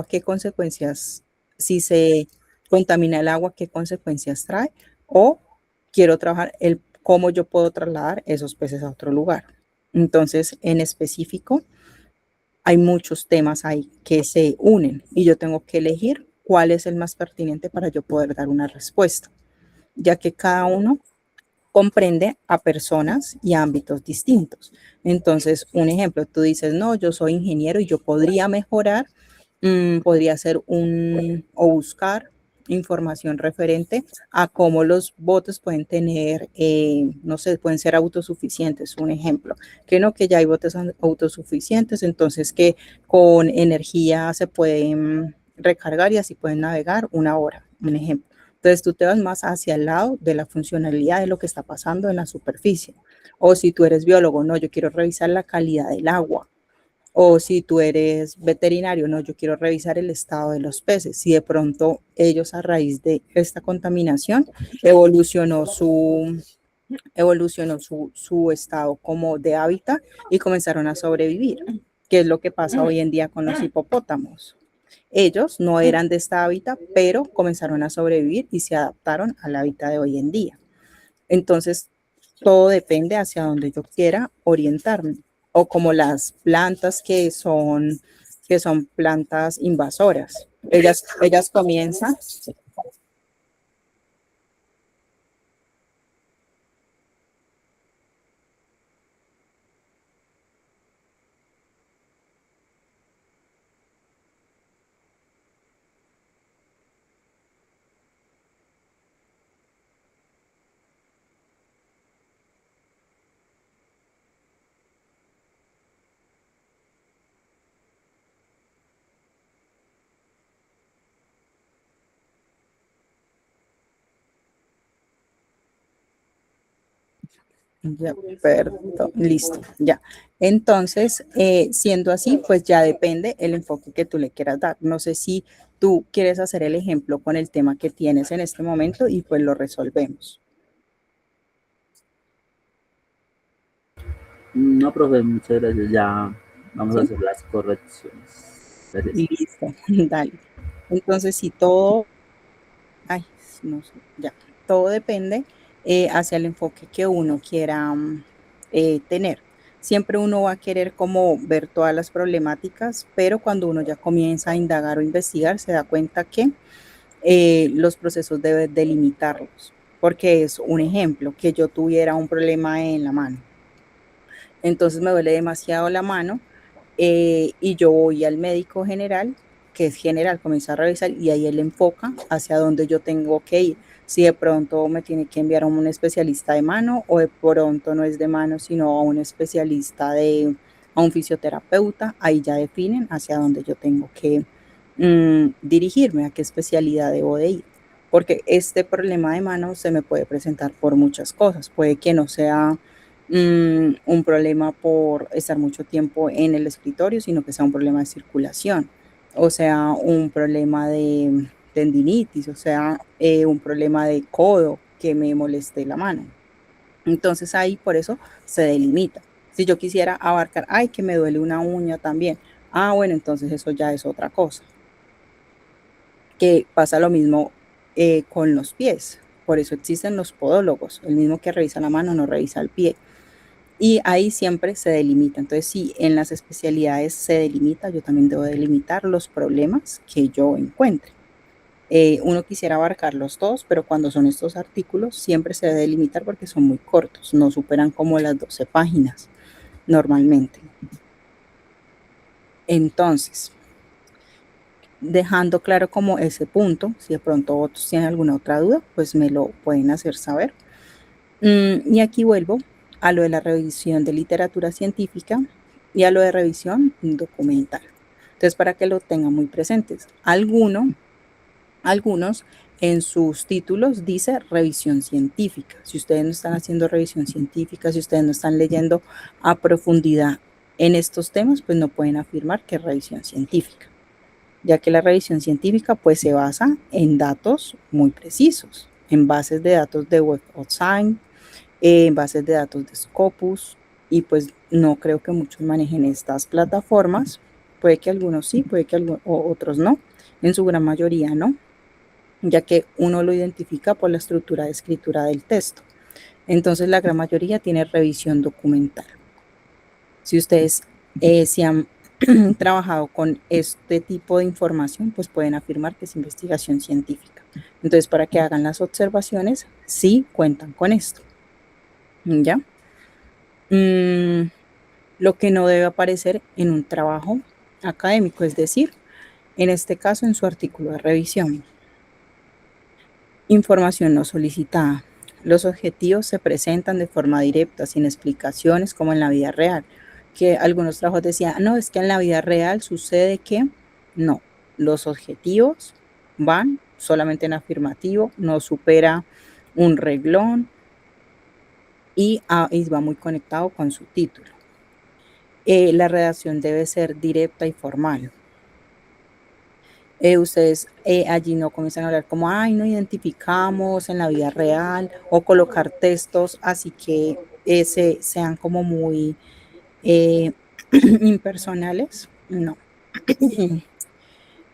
qué consecuencias, si se contamina el agua, qué consecuencias trae, o quiero trabajar el cómo yo puedo trasladar esos peces a otro lugar. Entonces, en específico, hay muchos temas ahí que se unen y yo tengo que elegir cuál es el más pertinente para yo poder dar una respuesta, ya que cada uno comprende a personas y a ámbitos distintos. Entonces, un ejemplo, tú dices, no, yo soy ingeniero y yo podría mejorar, podría hacer o buscar información referente a cómo los botes pueden tener, no sé, pueden ser autosuficientes, un ejemplo, que no, que ya hay botes autosuficientes, entonces que con energía se pueden recargar y así pueden navegar una hora, un ejemplo. Entonces tú te vas más hacia el lado de la funcionalidad de lo que está pasando en la superficie. O si tú eres biólogo, no, yo quiero revisar la calidad del agua. O si tú eres veterinario, no, yo quiero revisar el estado de los peces. Si de pronto ellos a raíz de esta contaminación evolucionó su estado como de hábitat y comenzaron a sobrevivir, que es lo que pasa hoy en día con los hipopótamos. Ellos no eran de esta hábitat, pero comenzaron a sobrevivir y se adaptaron al hábitat de hoy en día. Entonces, todo depende hacia donde yo quiera orientarme. O como las plantas que son plantas invasoras. Ellas comienzan. Ya, perdón, listo, ya. Entonces, siendo así, pues ya depende el enfoque que tú le quieras dar. No sé si tú quieres hacer el ejemplo con el tema que tienes en este momento y pues lo resolvemos. No, profe, muchas gracias. Ya vamos a ¿Sí? hacer las correcciones. Gracias. Listo, dale. Entonces, si todo, ay, no sé, ya, todo depende hacia el enfoque que uno quiera tener. Siempre uno va a querer como ver todas las problemáticas, pero cuando uno ya comienza a indagar o investigar, se da cuenta que los procesos debe delimitarlos, porque es un ejemplo, que yo tuviera un problema en la mano. Entonces me duele demasiado la mano y yo voy al médico general, que es general, comienza a revisar y ahí él enfoca hacia dónde yo tengo que ir. Si de pronto me tiene que enviar a un especialista de mano o de pronto no es de mano, sino a un especialista a un fisioterapeuta, ahí ya definen hacia dónde yo tengo que dirigirme, a qué especialidad debo de ir. Porque este problema de mano se me puede presentar por muchas cosas. Puede que no sea un problema por estar mucho tiempo en el escritorio, sino que sea un problema de circulación, o sea, un problema de tendinitis, o sea, un problema de codo que me moleste la mano. Entonces ahí por eso se delimita. Si yo quisiera abarcar, ay, que me duele una uña también. Ah, bueno, entonces eso ya es otra cosa. Que pasa lo mismo con los pies. Por eso existen los podólogos. El mismo que revisa la mano no revisa el pie. Y ahí siempre se delimita. Entonces, si en las especialidades se delimita, yo también debo delimitar los problemas que yo encuentre. Uno quisiera abarcar los dos, pero cuando son estos artículos, siempre se debe delimitar porque son muy cortos, no superan como las 12 páginas normalmente. Entonces, dejando claro como ese punto, si de pronto otros tienen alguna otra duda, pues me lo pueden hacer saber. Y aquí vuelvo a lo de la revisión de literatura científica y a lo de revisión documental. Entonces, para que lo tengan muy presentes, algunos en sus títulos dice revisión científica. Si ustedes no están haciendo revisión científica, si ustedes no están leyendo a profundidad en estos temas, pues no pueden afirmar que es revisión científica, ya que la revisión científica pues se basa en datos muy precisos, en bases de datos de Web of Science, en bases de datos de Scopus, y pues no creo que muchos manejen estas plataformas. Puede que algunos sí, puede que otros no, en su gran mayoría no, ya que uno lo identifica por la estructura de escritura del texto. Entonces la gran mayoría tiene revisión documental. Si ustedes se han trabajado con este tipo de información, pues pueden afirmar que es investigación científica. Entonces, para que hagan las observaciones, sí cuentan con esto. ¿Ya? Lo que no debe aparecer en un trabajo académico, es decir, en este caso en su artículo de revisión. Información no solicitada. Los objetivos se presentan de forma directa, sin explicaciones, como en la vida real. Que algunos trabajos decían, no, es que en la vida real sucede que no. Los objetivos van solamente en afirmativo, no supera un renglón y va muy conectado con su título. La redacción debe ser directa y formal. Ustedes allí no comienzan a hablar como, ay, no identificamos en la vida real o colocar textos, así que sean como muy impersonales, no.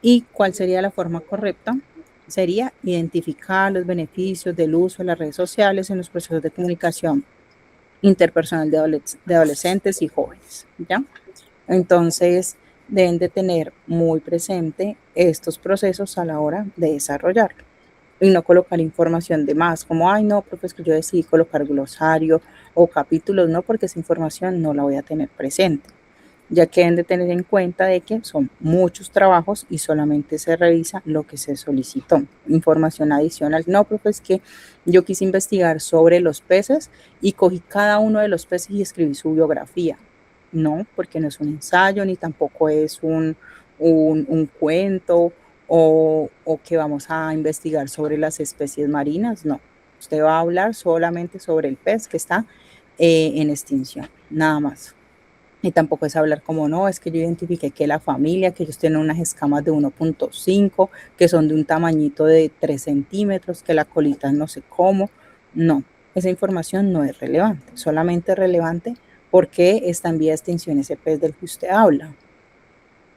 ¿Y cuál sería la forma correcta? Sería identificar los beneficios del uso de las redes sociales en los procesos de comunicación interpersonal de adolescentes y jóvenes, ¿ya? Entonces, deben de tener muy presente estos procesos a la hora de desarrollarlo y no colocar información de más, como, ay, no, profe, es que yo decidí colocar glosario o capítulos, no, porque esa información no la voy a tener presente, ya que deben de tener en cuenta de que son muchos trabajos y solamente se revisa lo que se solicitó. Información adicional, no, profe, es que yo quise investigar sobre los peces y cogí cada uno de los peces y escribí su biografía. No, porque no es un ensayo ni tampoco es un cuento o que vamos a investigar sobre las especies marinas, no. Usted va a hablar solamente sobre el pez que está en extinción, nada más. Y tampoco es hablar como no, es que yo identifiqué que la familia, que ellos tienen unas escamas de 1.5, que son de un tamañito de 3 centímetros, que la colita no sé cómo. No, esa información no es relevante, solamente es relevante porque está en vía de extinción ese pez del que usted habla.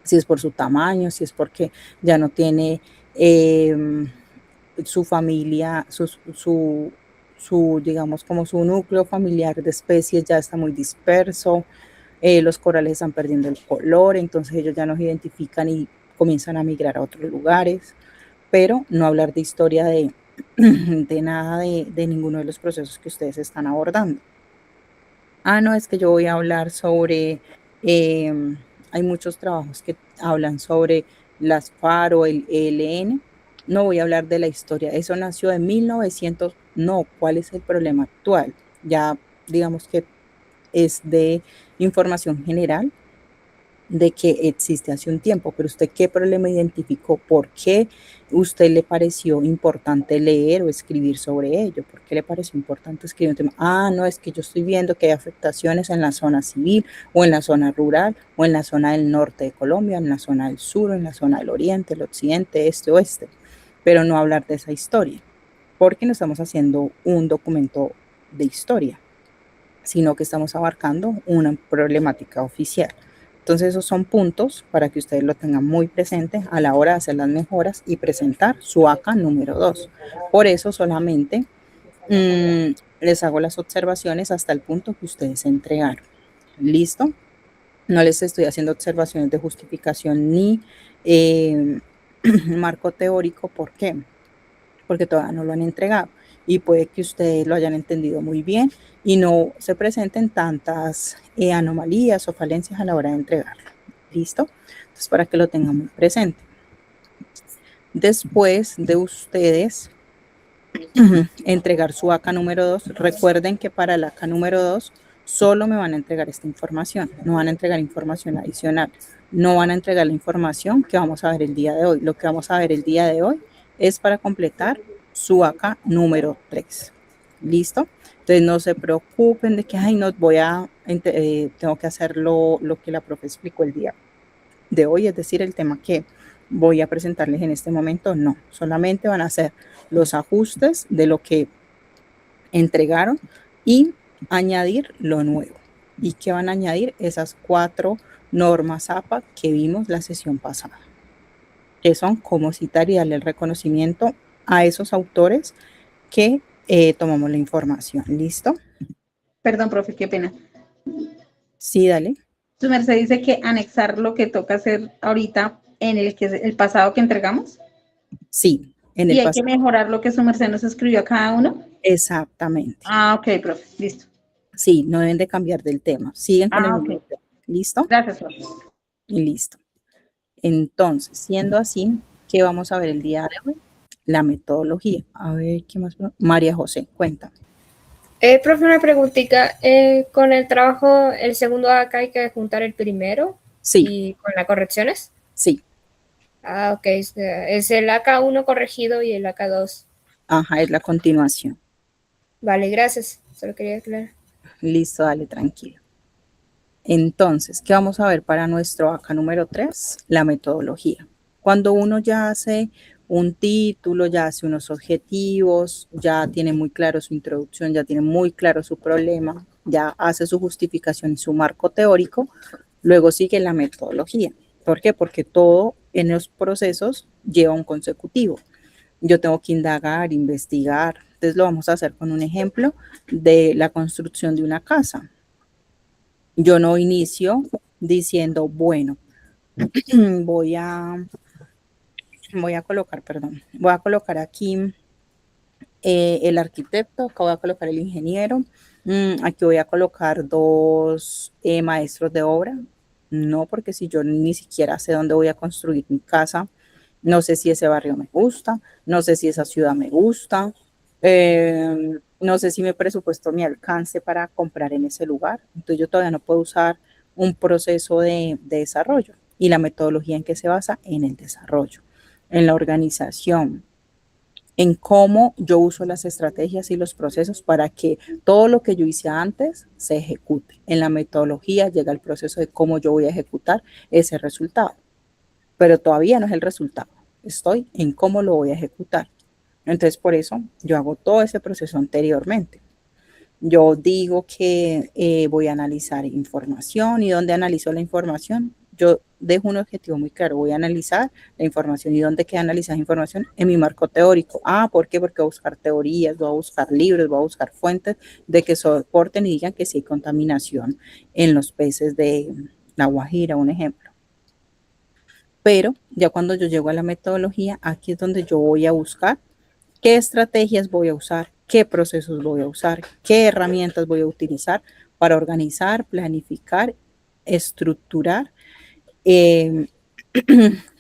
Si es por su tamaño, si es porque ya no tiene su familia, digamos, como su núcleo familiar de especies ya está muy disperso, los corales están perdiendo el color, entonces ellos ya nos identifican y comienzan a migrar a otros lugares, pero no hablar de historia de nada de ninguno de los procesos que ustedes están abordando. Ah, no, es que yo voy a hablar sobre, hay muchos trabajos que hablan sobre las FARO, el ELN. No voy a hablar de la historia, eso nació en 1900. No, ¿cuál es el problema actual? Ya digamos que es de información general de que existe hace un tiempo, pero usted qué problema identificó, por qué usted le pareció importante leer o escribir sobre ello, por qué le pareció importante escribir un tema. Ah, no, es que yo estoy viendo que hay afectaciones en la zona civil o en la zona rural o en la zona del norte de Colombia, en la zona del sur, en la zona del oriente, el occidente, este, oeste, pero no hablar de esa historia, porque no estamos haciendo un documento de historia, sino que estamos abarcando una problemática oficial. Entonces esos son puntos para que ustedes lo tengan muy presente a la hora de hacer las mejoras y presentar su ACA número 2. Por eso solamente les hago las observaciones hasta el punto que ustedes entregaron. ¿Listo? No les estoy haciendo observaciones de justificación ni marco teórico. ¿Por qué? Porque todavía no lo han entregado y puede que ustedes lo hayan entendido muy bien y no se presenten tantas anomalías o falencias a la hora de entregarlo. ¿Listo? Entonces, para que lo tengan muy presente. Después de ustedes entregar su ACA número 2, recuerden que para el ACA número 2 solo me van a entregar esta información, no van a entregar información adicional, no van a entregar la información que vamos a ver el día de hoy. Lo que vamos a ver el día de hoy es para completar su ACA número 3. ¿Listo? Entonces no se preocupen de que, ay, no voy a, tengo que hacer lo que la profe explicó el día de hoy, es decir, el tema que voy a presentarles en este momento. No, solamente van a hacer los ajustes de lo que entregaron y añadir lo nuevo. ¿Y qué van a añadir? Esas 4 normas APA que vimos la sesión pasada, que son cómo citar y darle el reconocimiento a esos autores que tomamos la información. ¿Listo? Perdón, profe, qué pena. Sí, dale. Su merced dice que anexar lo que toca hacer ahorita en el que es el pasado que entregamos. Sí, en el Y hay pasado. que mejorar lo que su merced nos escribió a cada uno. Exactamente. Ah, ok, profe, listo. Sí, no deben de cambiar del tema. Siguen con el mismo Ok. tema. ¿Listo? Gracias, profe. Y listo. Entonces, siendo así, ¿qué vamos a ver el día de hoy? La metodología. A ver, ¿qué más? María José, cuenta. Profe, una preguntita. Con el trabajo, el segundo acá hay que juntar el primero. Sí. Y con las correcciones. Sí. Ah, ok. Es el AK1 corregido y el AK2. Ajá, es la continuación. Vale, gracias. Solo quería aclarar. Listo, dale, tranquilo. Entonces, ¿qué vamos a ver para nuestro ACA número 3? La metodología. Cuando uno ya hace un título, ya hace unos objetivos, ya tiene muy claro su introducción, ya tiene muy claro su problema, ya hace su justificación y su marco teórico, luego sigue la metodología. ¿Por qué? Porque todo en los procesos lleva un consecutivo. Yo tengo que indagar, investigar. Entonces lo vamos a hacer con un ejemplo de la construcción de una casa. Yo no inicio diciendo, bueno, voy a colocar aquí el arquitecto, acá voy a colocar el ingeniero, aquí voy a colocar 2 maestros de obra. No, porque si yo ni siquiera sé dónde voy a construir mi casa, no sé si ese barrio me gusta, no sé si esa ciudad me gusta, no sé si mi presupuesto me alcance para comprar en ese lugar. Entonces yo todavía no puedo usar un proceso de desarrollo. ¿Y la metodología en qué se basa? En el desarrollo, en la organización, en cómo yo uso las estrategias y los procesos para que todo lo que yo hice antes se ejecute. En la metodología llega el proceso de cómo yo voy a ejecutar ese resultado, pero todavía no es el resultado. Estoy en cómo lo voy a ejecutar. Entonces, por eso yo hago todo ese proceso anteriormente. Yo digo que voy a analizar información. ¿Y dónde analizo la información? Yo dejo un objetivo muy claro. Voy a analizar la información. ¿Y dónde queda analizar información? En mi marco teórico. ¿Por qué? Porque voy a buscar teorías, voy a buscar libros, voy a buscar fuentes de que soporten y digan que sí hay contaminación en los peces de La Guajira, un ejemplo. Pero ya cuando yo llego a la metodología, aquí es donde yo voy a buscar qué estrategias voy a usar, qué procesos voy a usar, qué herramientas voy a utilizar para organizar, planificar, estructurar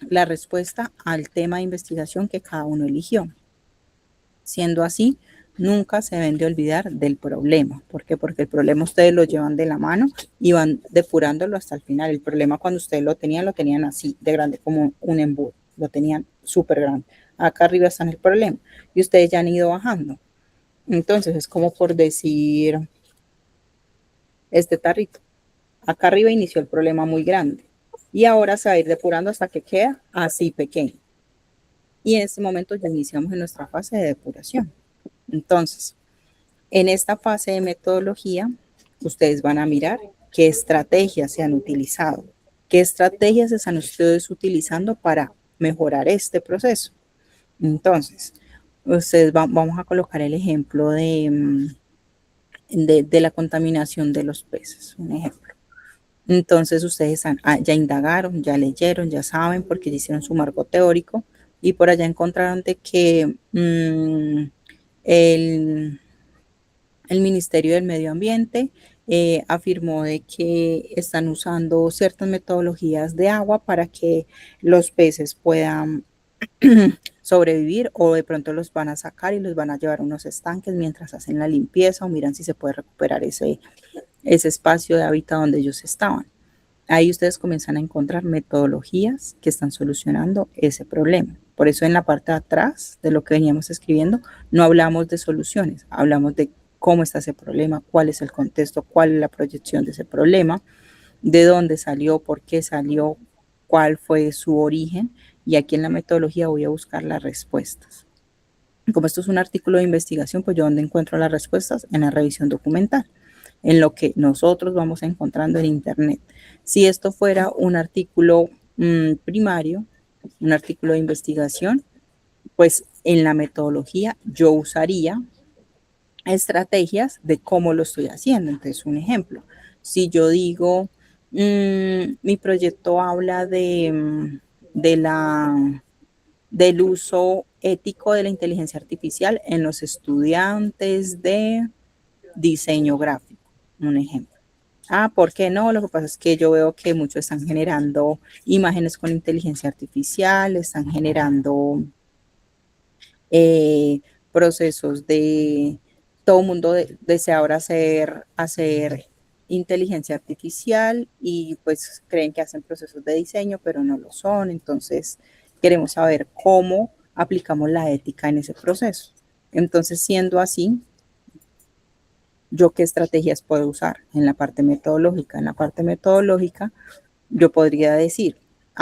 la respuesta al tema de investigación que cada uno eligió. Siendo así, nunca se deben de olvidar del problema. ¿Por qué? Porque el problema ustedes lo llevan de la mano y van depurándolo hasta el final. El problema cuando ustedes lo tenían así de grande, como un embudo. Lo tenían súper grande. Acá arriba está el problema y ustedes ya han ido bajando. Entonces es como por decir este tarrito. Acá arriba inició el problema muy grande y ahora se va a ir depurando hasta que queda así pequeño. Y en este momento ya iniciamos en nuestra fase de depuración. Entonces, en esta fase de metodología, ustedes van a mirar qué estrategias se han utilizado, qué estrategias están ustedes utilizando para mejorar este proceso. Entonces, ustedes vamos a colocar el ejemplo de la contaminación de los peces, un ejemplo. Entonces, ustedes ya indagaron, ya leyeron, ya saben, porque ya hicieron su marco teórico y por allá encontraron de que el Ministerio del Medio Ambiente afirmó de que están usando ciertas metodologías de agua para que los peces puedan sobrevivir, o de pronto los van a sacar y los van a llevar a unos estanques mientras hacen la limpieza o miran si se puede recuperar ese espacio de hábitat donde ellos estaban. Ahí ustedes comienzan a encontrar metodologías que están solucionando ese problema. Por eso en la parte de atrás de lo que veníamos escribiendo no hablamos de soluciones, hablamos de cómo está ese problema, cuál es el contexto, cuál es la proyección de ese problema, de dónde salió, por qué salió, cuál fue su origen. Y aquí en la metodología voy a buscar las respuestas. Como esto es un artículo de investigación, pues yo donde encuentro las respuestas en la revisión documental, en lo que nosotros vamos encontrando en internet. Si esto fuera un artículo primario, un artículo de investigación, pues en la metodología yo usaría estrategias de cómo lo estoy haciendo. Entonces, un ejemplo, si yo digo, mi proyecto habla del uso ético de la inteligencia artificial en los estudiantes de diseño gráfico, un ejemplo. ¿Por qué no? Lo que pasa es que yo veo que muchos están generando imágenes con inteligencia artificial, están generando procesos de todo el mundo desea ahora hacer inteligencia artificial y pues creen que hacen procesos de diseño, pero no lo son. Entonces queremos saber cómo aplicamos la ética en ese proceso. Entonces, siendo así, ¿yo qué estrategias puedo usar en la parte metodológica? En la parte metodológica, yo podría decir,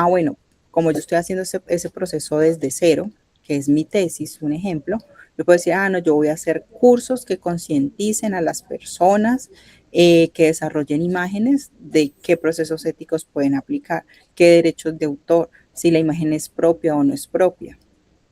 bueno, como yo estoy haciendo ese proceso desde cero, que es mi tesis, un ejemplo, yo puedo decir, no, yo voy a hacer cursos que concienticen a las personas que desarrollen imágenes de qué procesos éticos pueden aplicar, qué derechos de autor, si la imagen es propia o no es propia.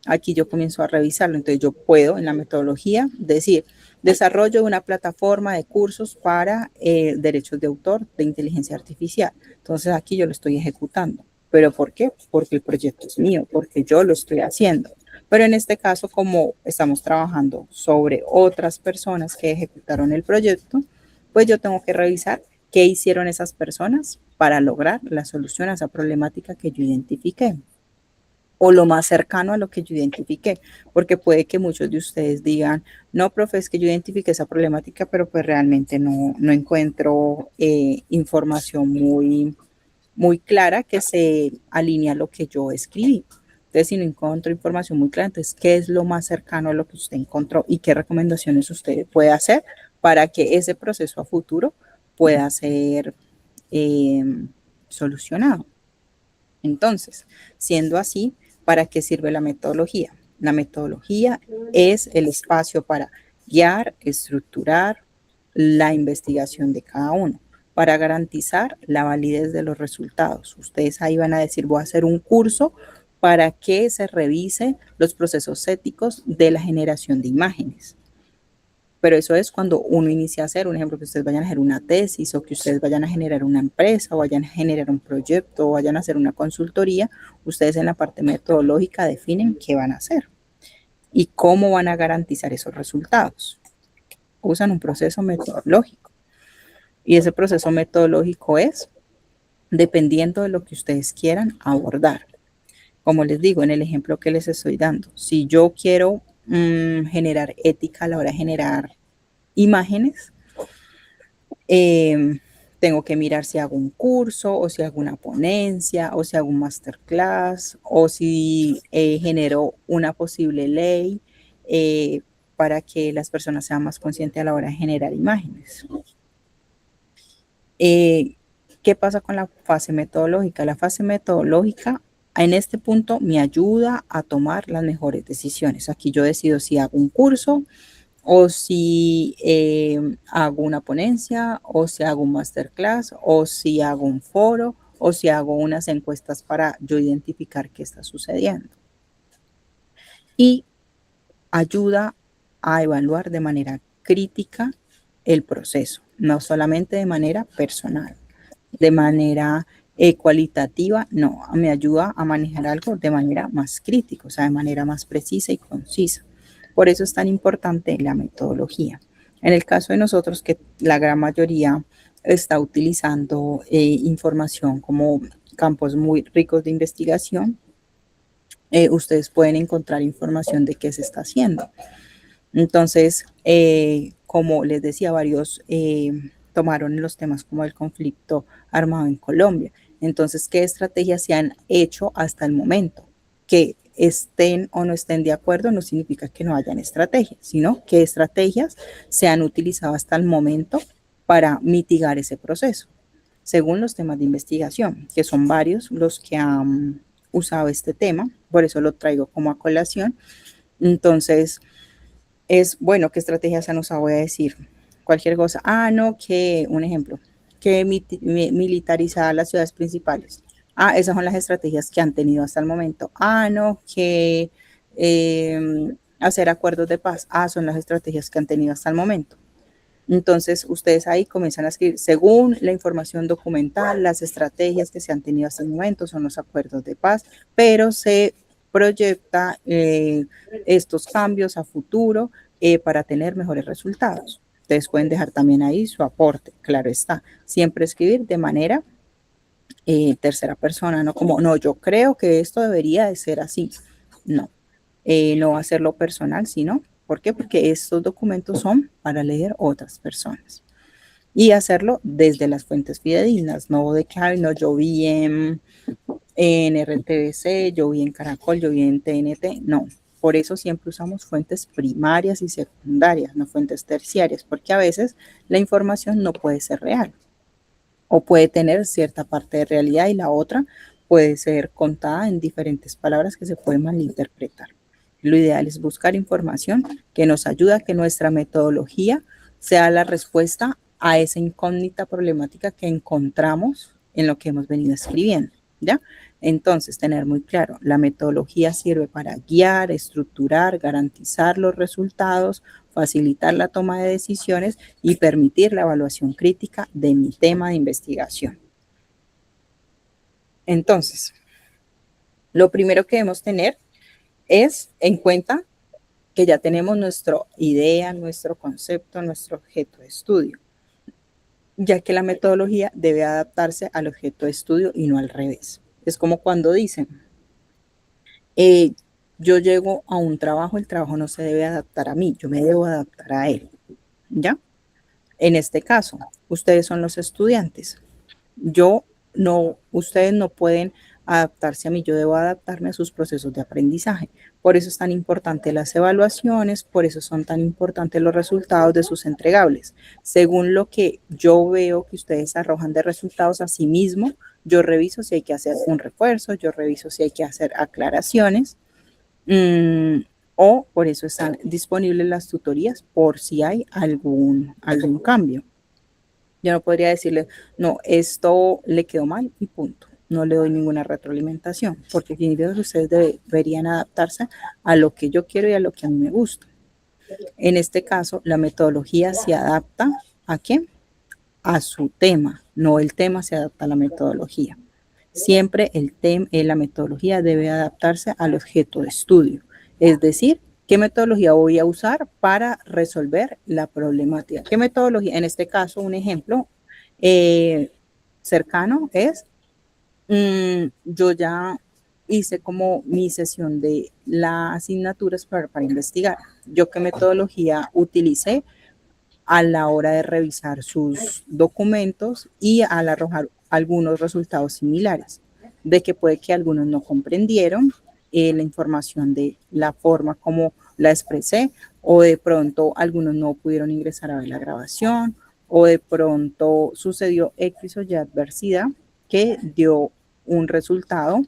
Aquí yo comienzo a revisarlo. Entonces yo puedo en la metodología decir, desarrollo una plataforma de cursos para derechos de autor de inteligencia artificial. Entonces aquí yo lo estoy ejecutando. ¿Pero por qué? Porque el proyecto es mío, porque yo lo estoy haciendo. Pero en este caso, como estamos trabajando sobre otras personas que ejecutaron el proyecto, pues yo tengo que revisar qué hicieron esas personas para lograr la solución a esa problemática que yo identifiqué, o lo más cercano a lo que yo identifiqué, porque puede que muchos de ustedes digan, no, profe, es que yo identifiqué esa problemática, pero pues realmente no encuentro información muy clara que se alinea a lo que yo escribí. Entonces, si no encontró información muy clara, entonces, ¿qué es lo más cercano a lo que usted encontró y qué recomendaciones usted puede hacer para que ese proceso a futuro pueda ser solucionado? Entonces, siendo así, ¿para qué sirve la metodología? La metodología es el espacio para guiar, estructurar la investigación de cada uno, para garantizar la validez de los resultados. Ustedes ahí van a decir, voy a hacer un curso para que se revise los procesos éticos de la generación de imágenes. Pero eso es cuando uno inicia a hacer, un ejemplo, que ustedes vayan a hacer una tesis o que ustedes vayan a generar una empresa o vayan a generar un proyecto o vayan a hacer una consultoría, ustedes en la parte metodológica definen qué van a hacer y cómo van a garantizar esos resultados. Usan un proceso metodológico y ese proceso metodológico es dependiendo de lo que ustedes quieran abordar. Como les digo en el ejemplo que les estoy dando, si yo quiero generar ética a la hora de generar imágenes, tengo que mirar si hago un curso o si hago una ponencia o si hago un masterclass o si genero una posible ley para que las personas sean más conscientes a la hora de generar imágenes. ¿Qué pasa con la fase metodológica? La fase metodológica en este punto me ayuda a tomar las mejores decisiones. Aquí yo decido si hago un curso o si hago una ponencia o si hago un masterclass o si hago un foro o si hago unas encuestas para yo identificar qué está sucediendo. Y ayuda a evaluar de manera crítica el proceso, no solamente de manera personal, de manera cualitativa, no, me ayuda a manejar algo de manera más crítica, o sea, de manera más precisa y concisa. Por eso es tan importante la metodología. En el caso de nosotros, que la gran mayoría está utilizando información como campos muy ricos de investigación, ustedes pueden encontrar información de qué se está haciendo. Entonces, como les decía, varios tomaron los temas como el conflicto armado en Colombia. Entonces, ¿qué estrategias se han hecho hasta el momento? Que estén o no estén de acuerdo no significa que no hayan estrategias, sino que estrategias se han utilizado hasta el momento para mitigar ese proceso, según los temas de investigación, que son varios los que han usado este tema, por eso lo traigo como a colación. Entonces, es bueno, ¿qué estrategias han usado? Voy a decir cualquier cosa. No, que un ejemplo, que militarizar las ciudades principales. Esas son las estrategias que han tenido hasta el momento. No, que hacer acuerdos de paz. Son las estrategias que han tenido hasta el momento. Entonces, ustedes ahí comienzan a escribir, según la información documental, las estrategias que se han tenido hasta el momento son los acuerdos de paz, pero se proyecta estos cambios a futuro para tener mejores resultados. Ustedes pueden dejar también ahí su aporte, claro está. Siempre escribir de manera tercera persona, no como, no, yo creo que esto debería de ser así. No, no hacerlo personal, sino, ¿por qué? Porque estos documentos son para leer otras personas. Y hacerlo desde las fuentes fidedignas, no de que, no, yo vi en RTBC, yo vi en Caracol, yo vi en TNT, no. Por eso siempre usamos fuentes primarias y secundarias, no fuentes terciarias, porque a veces la información no puede ser real o puede tener cierta parte de realidad y la otra puede ser contada en diferentes palabras que se pueden malinterpretar. Lo ideal es buscar información que nos ayude a que nuestra metodología sea la respuesta a esa incógnita problemática que encontramos en lo que hemos venido escribiendo, ¿ya? Entonces, tener muy claro, la metodología sirve para guiar, estructurar, garantizar los resultados, facilitar la toma de decisiones y permitir la evaluación crítica de mi tema de investigación. Entonces, lo primero que debemos tener es en cuenta que ya tenemos nuestra idea, nuestro concepto, nuestro objeto de estudio, ya que la metodología debe adaptarse al objeto de estudio y no al revés. Es como cuando dicen, yo llego a un trabajo, el trabajo no se debe adaptar a mí, yo me debo adaptar a él, ¿ya? En este caso, ustedes son los estudiantes. Ustedes no pueden adaptarse a mí, yo debo adaptarme a sus procesos de aprendizaje. Por eso es tan importante las evaluaciones, por eso son tan importantes los resultados de sus entregables. Según lo que yo veo que ustedes arrojan de resultados a sí mismo, yo reviso si hay que hacer un refuerzo, yo reviso si hay que hacer aclaraciones, o por eso están disponibles las tutorías por si hay algún cambio. Yo no podría decirle, no, esto le quedó mal y punto. No le doy ninguna retroalimentación, porque significa que ustedes deberían adaptarse a lo que yo quiero y a lo que a mí me gusta. En este caso, la metodología se adapta ¿a qué? A su tema, no el tema se adapta a la metodología. Siempre la metodología debe adaptarse al objeto de estudio, es decir, ¿qué metodología voy a usar para resolver la problemática? ¿Qué metodología? En este caso, un ejemplo cercano es, yo ya hice como mi sesión de las asignaturas para investigar. ¿Yo qué metodología utilicé a la hora de revisar sus documentos y al arrojar algunos resultados similares? De que puede que algunos no comprendieron la información de la forma como la expresé, o de pronto algunos no pudieron ingresar a ver la grabación, o de pronto sucedió X o Y adversidad que dio un resultado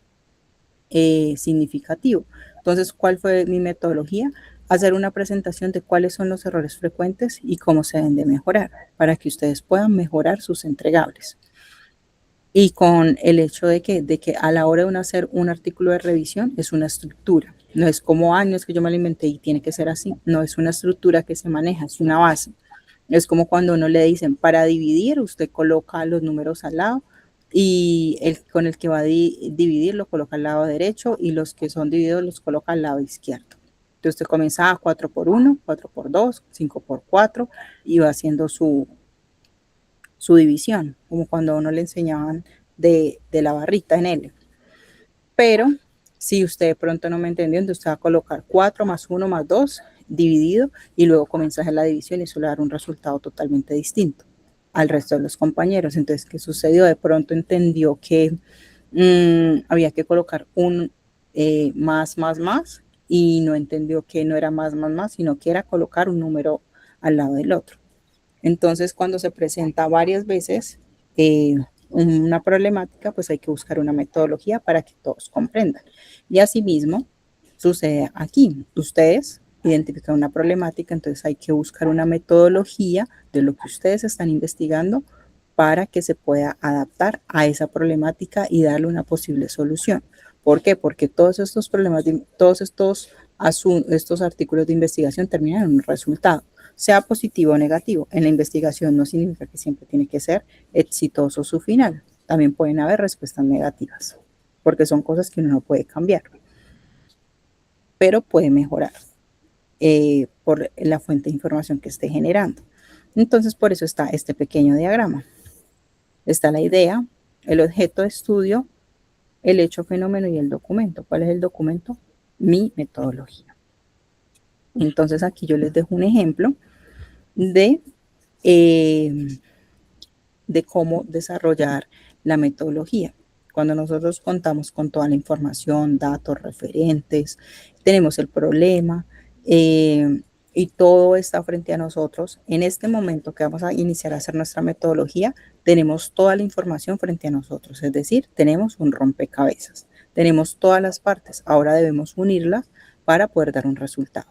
significativo. Entonces, ¿cuál fue mi metodología? Hacer una presentación de cuáles son los errores frecuentes y cómo se deben de mejorar para que ustedes puedan mejorar sus entregables. Y con el hecho de que a la hora de hacer un artículo de revisión es una estructura. No es como, no es que yo me lo inventé y tiene que ser así. No, es una estructura que se maneja, es una base. Es como cuando uno le dicen, para dividir, usted coloca los números al lado y con el que va a dividir lo coloca al lado derecho y los que son divididos los coloca al lado izquierdo. Entonces usted comienza a 4 por 1, 4 por 2, 5 por 4 y va haciendo su división, como cuando a uno le enseñaban de la barrita en L. Pero si usted de pronto no me entendió, entonces usted va a colocar 4 más 1 más 2 dividido y luego comienza a hacer la división y eso le va a dar un resultado totalmente distinto al resto de los compañeros. Entonces, ¿qué sucedió? De pronto entendió que había que colocar un más y no entendió que no era más, sino que era colocar un número al lado del otro. Entonces, cuando se presenta varias veces una problemática, pues hay que buscar una metodología para que todos comprendan. Y asimismo, sucede aquí. Ustedes identifican una problemática, entonces hay que buscar una metodología de lo que ustedes están investigando para que se pueda adaptar a esa problemática y darle una posible solución. ¿Por qué? Porque todos estos problemas, todos estos artículos de investigación terminan en un resultado, sea positivo o negativo. En la investigación no significa que siempre tiene que ser exitoso su final. También pueden haber respuestas negativas, porque son cosas que uno no puede cambiar, pero puede mejorar por la fuente de información que esté generando. Entonces, por eso está este pequeño diagrama. Está la idea, el objeto de estudio, el hecho, fenómeno y el documento. ¿Cuál es el documento? Mi metodología. Entonces, aquí yo les dejo un ejemplo de cómo desarrollar la metodología. Cuando nosotros contamos con toda la información, datos, referentes, tenemos el problema y todo está frente a nosotros, en este momento que vamos a iniciar a hacer nuestra metodología, tenemos toda la información frente a nosotros, es decir, tenemos un rompecabezas, tenemos todas las partes, ahora debemos unirlas para poder dar un resultado.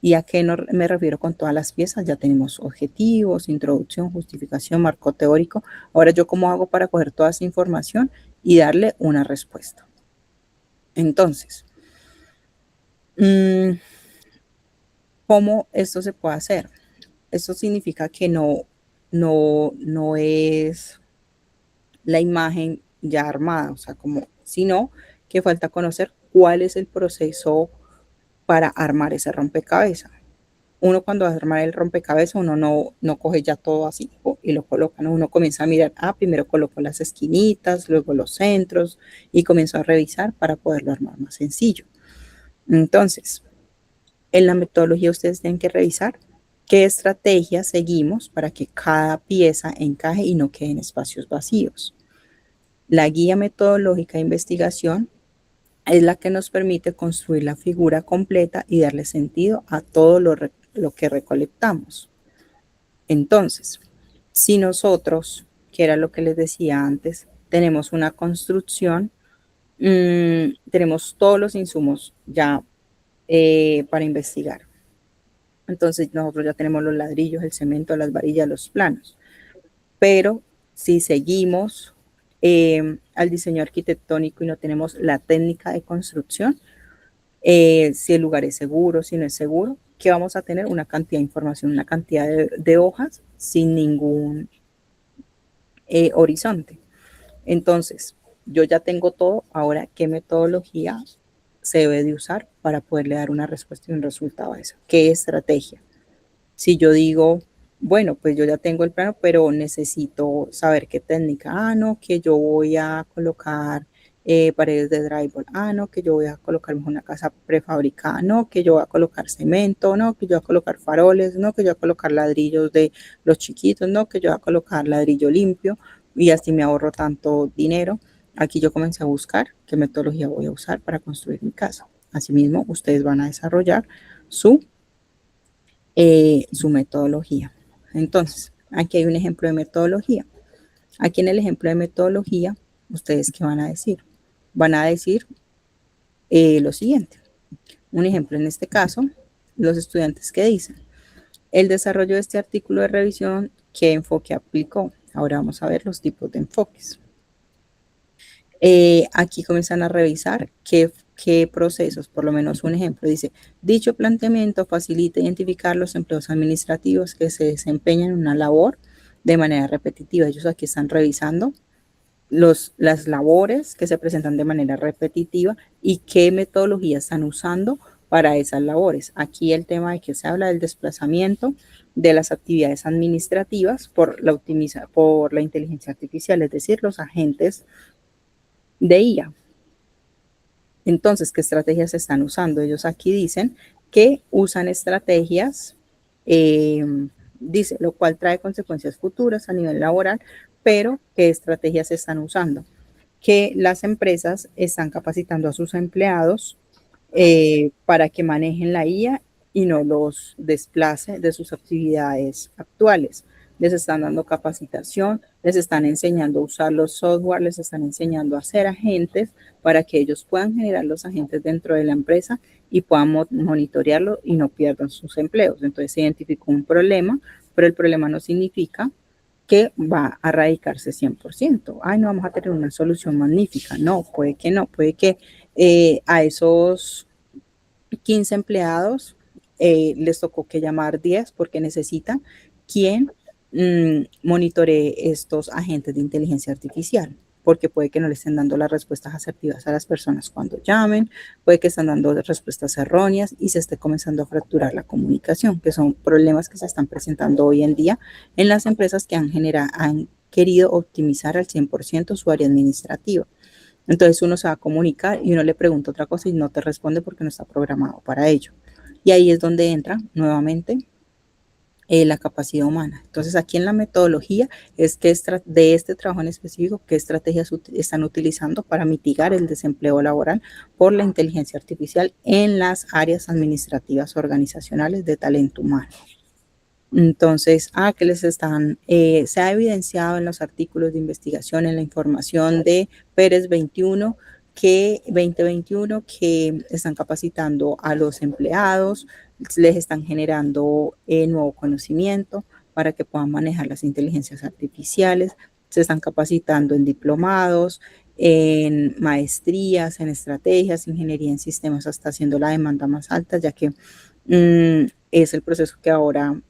¿Y a qué me refiero con todas las piezas? Ya tenemos objetivos, introducción, justificación, marco teórico. Ahora, ¿yo cómo hago para coger toda esa información y darle una respuesta? Entonces, ¿cómo esto se puede hacer? Esto significa que no es la imagen ya armada, o sea, sino que falta conocer cuál es el proceso para armar ese rompecabezas. Uno cuando va a armar el rompecabezas, uno no coge ya todo así y lo coloca, ¿no? Uno comienza a mirar, primero coloco las esquinitas, luego los centros y comienzo a revisar para poderlo armar más sencillo. Entonces, en la metodología ustedes tienen que revisar qué estrategia seguimos para que cada pieza encaje y no queden espacios vacíos. La guía metodológica de investigación es la que nos permite construir la figura completa y darle sentido a todo lo que recolectamos. Entonces, si nosotros, que era lo que les decía antes, tenemos una construcción, tenemos todos los insumos ya para investigar. Entonces nosotros ya tenemos los ladrillos, el cemento, las varillas, los planos. Pero si seguimos al diseño arquitectónico y no tenemos la técnica de construcción, si el lugar es seguro, si no es seguro, ¿qué vamos a tener? Una cantidad de información, una cantidad de hojas sin ningún horizonte. Entonces, yo ya tengo todo, ahora, ¿qué metodología se debe de usar para poderle dar una respuesta y un resultado a eso? ¿Qué estrategia? Si yo digo, bueno, pues yo ya tengo el plano, pero necesito saber qué técnica. No, que yo voy a colocar paredes de drywall. No, que yo voy a colocar una casa prefabricada. No, que yo voy a colocar cemento. No, que yo voy a colocar faroles. No, que yo voy a colocar ladrillos de los chiquitos. No, que yo voy a colocar ladrillo limpio. Y así me ahorro tanto dinero. Aquí yo comencé a buscar qué metodología voy a usar para construir mi casa. Asimismo, ustedes van a desarrollar su metodología. Entonces, aquí hay un ejemplo de metodología. Aquí en el ejemplo de metodología, ¿ustedes qué van a decir? Van a decir lo siguiente. Un ejemplo en este caso, los estudiantes que dicen, el desarrollo de este artículo de revisión, ¿qué enfoque aplicó? Ahora vamos a ver los tipos de enfoques. Aquí comienzan a revisar qué procesos, por lo menos un ejemplo, dice, dicho planteamiento facilita identificar los empleos administrativos que se desempeñan en una labor de manera repetitiva. Ellos aquí están revisando las labores que se presentan de manera repetitiva y qué metodología están usando para esas labores. Aquí el tema de que se habla del desplazamiento de las actividades administrativas por la inteligencia artificial, es decir, los agentes de IA. Entonces, ¿qué estrategias están usando? Ellos aquí dicen que usan estrategias, dice, lo cual trae consecuencias futuras a nivel laboral, pero ¿qué estrategias están usando? Que las empresas están capacitando a sus empleados para que manejen la IA y no los desplace de sus actividades actuales. Les están dando capacitación, les están enseñando a usar los software, les están enseñando a ser agentes para que ellos puedan generar los agentes dentro de la empresa y puedan monitorearlo y no pierdan sus empleos. Entonces se identificó un problema, pero el problema no significa que va a erradicarse 100%. No vamos a tener una solución magnífica. No, puede que a esos 15 empleados les tocó que llamar 10 porque necesitan quien monitoree estos agentes de inteligencia artificial, porque puede que no le estén dando las respuestas asertivas a las personas cuando llamen, puede que estén dando respuestas erróneas y se esté comenzando a fracturar la comunicación, que son problemas que se están presentando hoy en día en las empresas que han querido optimizar al 100% su área administrativa. Entonces uno se va a comunicar y uno le pregunta otra cosa y no te responde porque no está programado para ello. Y ahí es donde entra nuevamente la capacidad humana. Entonces aquí en la metodología es que de este trabajo en específico, qué estrategias están utilizando para mitigar el desempleo laboral por la inteligencia artificial en las áreas administrativas organizacionales de talento humano. Entonces, que les se ha evidenciado en los artículos de investigación, en la información de Pérez 2021, que están capacitando a los empleados, les están generando nuevo conocimiento para que puedan manejar las inteligencias artificiales, se están capacitando en diplomados, en maestrías, en estrategias, ingeniería en sistemas, hasta haciendo la demanda más alta, ya que es el proceso que ahora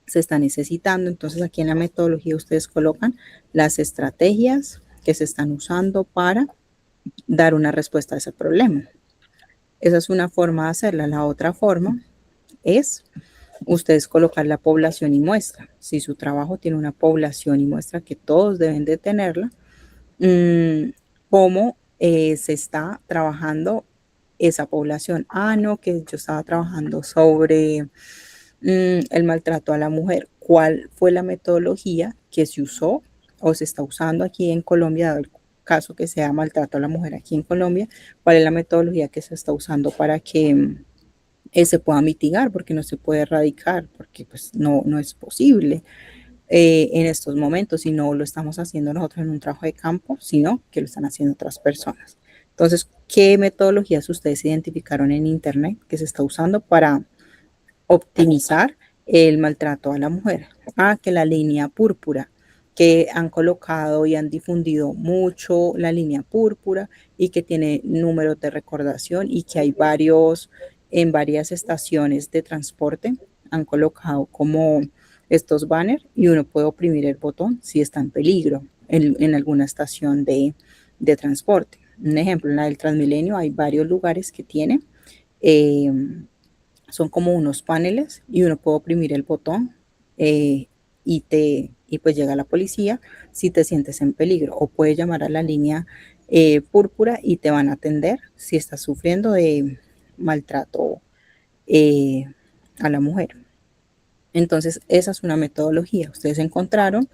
se está necesitando. Entonces aquí en la metodología ustedes colocan las estrategias que se están usando para dar una respuesta a ese problema. Esa es una forma de hacerla. La otra forma es ustedes colocar la población y muestra. Si su trabajo tiene una población y muestra que todos deben de tenerla, cómo se está trabajando esa población. No, que yo estaba trabajando sobre el maltrato a la mujer. ¿Cuál fue la metodología que se usó o se está usando aquí en Colombia, dado el caso que sea maltrato a la mujer aquí en Colombia, cuál es la metodología que se está usando para que se pueda mitigar, porque no se puede erradicar, porque pues no es posible en estos momentos, y no lo estamos haciendo nosotros en un trabajo de campo, sino que lo están haciendo otras personas. Entonces, ¿qué metodologías ustedes identificaron en Internet que se está usando para optimizar el maltrato a la mujer? Que la línea púrpura, que han colocado y han difundido mucho la línea púrpura y que tiene números de recordación, y que hay en varias estaciones de transporte han colocado como estos banners, y uno puede oprimir el botón si está en peligro en alguna estación de transporte. Un ejemplo, en la del Transmilenio hay varios lugares que tiene, son como unos paneles, y uno puede oprimir el botón y pues llega la policía si te sientes en peligro, o puedes llamar a la línea púrpura y te van a atender si estás sufriendo de maltrato a la mujer. Entonces, esa es una metodología. Ustedes encontraron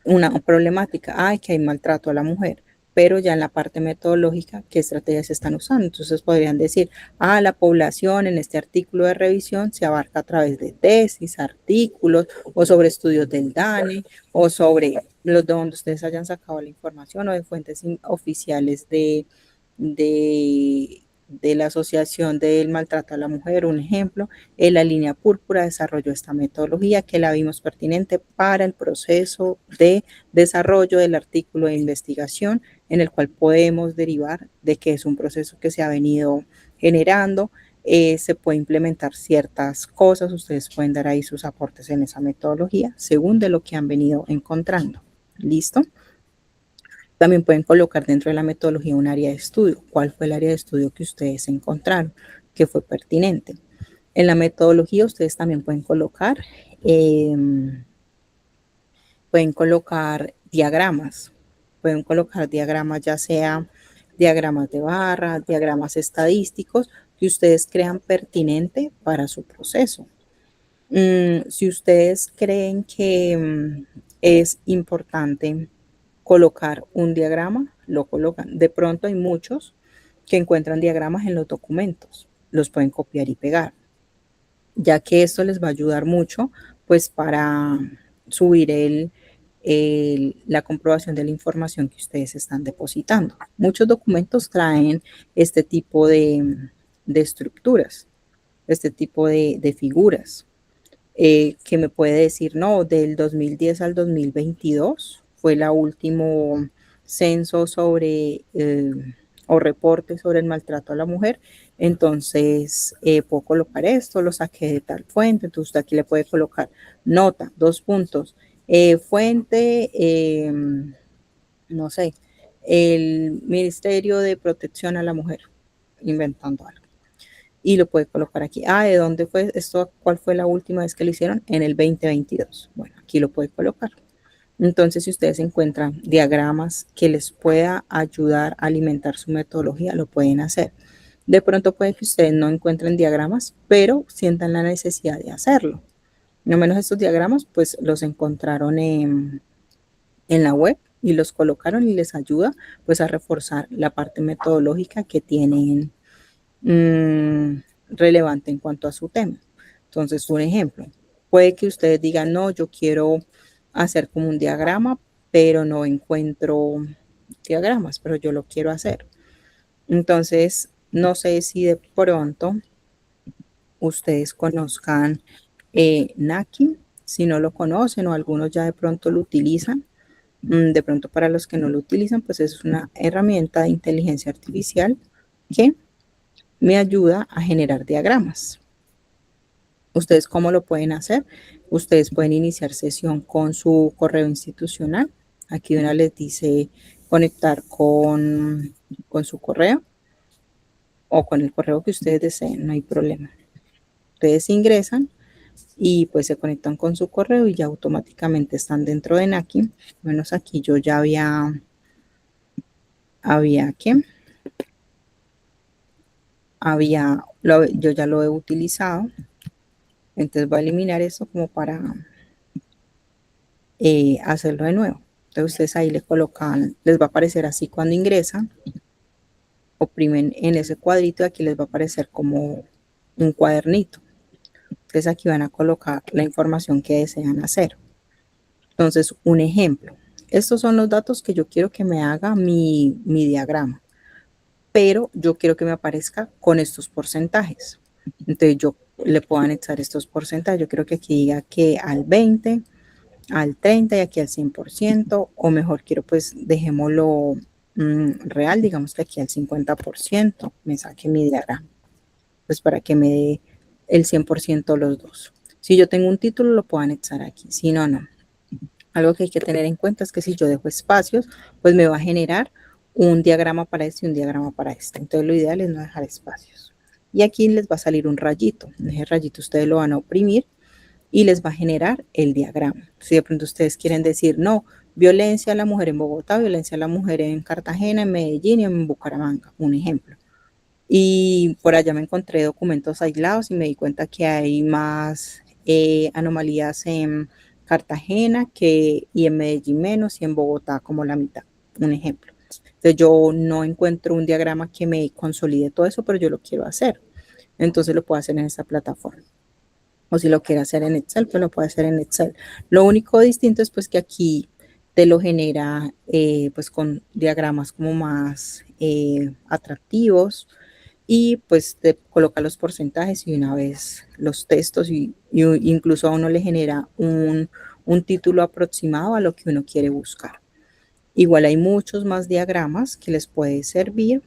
una problemática, que hay maltrato a la mujer, pero ya en la parte metodológica, ¿qué estrategias se están usando? Entonces podrían decir, la población en este artículo de revisión se abarca a través de tesis, artículos, o sobre estudios del DANE, o sobre los de donde ustedes hayan sacado la información, o de fuentes oficiales de la Asociación del Maltrato a la Mujer. Un ejemplo, la línea púrpura desarrolló esta metodología que la vimos pertinente para el proceso de desarrollo del artículo de investigación, en el cual podemos derivar de que es un proceso que se ha venido generando. Se puede implementar ciertas cosas, ustedes pueden dar ahí sus aportes en esa metodología según de lo que han venido encontrando. ¿Listo? También pueden colocar dentro de la metodología un área de estudio. ¿Cuál fue el área de estudio que ustedes encontraron que fue pertinente? En la metodología ustedes también pueden colocar diagramas. Pueden colocar diagramas, ya sea diagramas de barra, diagramas estadísticos, que ustedes crean pertinente para su proceso. Si ustedes creen que es importante colocar un diagrama, lo colocan. De pronto hay muchos que encuentran diagramas en los documentos, los pueden copiar y pegar, ya que esto les va a ayudar mucho pues para subir la comprobación de la información que ustedes están depositando. Muchos documentos traen este tipo de estructuras, este tipo de figuras, que me puede decir, no, del 2010 al 2022 fue la último censo sobre o reporte sobre el maltrato a la mujer. Entonces puedo colocar esto, lo saqué de tal fuente. Entonces usted aquí le puede colocar nota, 2 puntos, fuente, no sé, el Ministerio de Protección a la Mujer, inventando algo. Y lo puede colocar aquí. ¿De dónde fue esto? ¿Cuál fue la última vez que lo hicieron? En el 2022. Bueno, aquí lo puede colocar. Entonces, si ustedes encuentran diagramas que les pueda ayudar a alimentar su metodología, lo pueden hacer. De pronto puede que ustedes no encuentren diagramas, pero sientan la necesidad de hacerlo. No menos estos diagramas, pues los encontraron en la web y los colocaron, y les ayuda pues a reforzar la parte metodológica que tienen relevante en cuanto a su tema. Entonces, un ejemplo, puede que ustedes digan, no, yo quiero hacer como un diagrama, pero no encuentro diagramas, pero yo lo quiero hacer. Entonces, no sé si de pronto ustedes conozcan Naki, si no lo conocen, o algunos ya de pronto lo utilizan. De pronto, para los que no lo utilizan, pues es una herramienta de inteligencia artificial que me ayuda a generar diagramas. ¿Ustedes cómo lo pueden hacer? Ustedes pueden iniciar sesión con su correo institucional. Aquí una les dice conectar con su correo, o con el correo que ustedes deseen, no hay problema. Ustedes ingresan y pues se conectan con su correo y ya automáticamente están dentro de Naki. Menos aquí yo ya yo ya lo he utilizado. Entonces voy a eliminar esto como para hacerlo de nuevo. Entonces ustedes ahí le colocan, les va a aparecer así cuando ingresan, oprimen en ese cuadrito y aquí les va a aparecer como un cuadernito. Entonces aquí van a colocar la información que desean hacer. Entonces, un ejemplo. Estos son los datos que yo quiero que me haga mi diagrama, pero yo quiero que me aparezca con estos porcentajes. Entonces yo le puedo anexar estos porcentajes. Yo quiero que aquí diga que al 20, al 30 y aquí al 100%, o mejor quiero pues dejémoslo real, digamos que aquí al 50% me saque mi diagrama, pues para que me dé el 100% los dos. Si yo tengo un título lo puedo anexar aquí, si no, no. Algo que hay que tener en cuenta es que si yo dejo espacios, pues me va a generar un diagrama para este y un diagrama para este. Entonces lo ideal es no dejar espacios. Y aquí les va a salir un rayito. Ese rayito ustedes lo van a oprimir y les va a generar el diagrama. Si de pronto ustedes quieren decir, no, violencia a la mujer en Bogotá, violencia a la mujer en Cartagena, en Medellín y en Bucaramanga, un ejemplo. Y por allá me encontré documentos aislados y me di cuenta que hay más anomalías en Cartagena y en Medellín menos y en Bogotá como la mitad, un ejemplo. Entonces yo no encuentro un diagrama que me consolide todo eso, pero yo lo quiero hacer. Entonces lo puedo hacer en esta plataforma. O si lo quiere hacer en Excel, pues lo puede hacer en Excel. Lo único distinto es pues que aquí te lo genera pues con diagramas como más atractivos y pues te coloca los porcentajes y una vez los textos y incluso a uno le genera un título aproximado a lo que uno quiere buscar. Igual hay muchos más diagramas que les puede servir,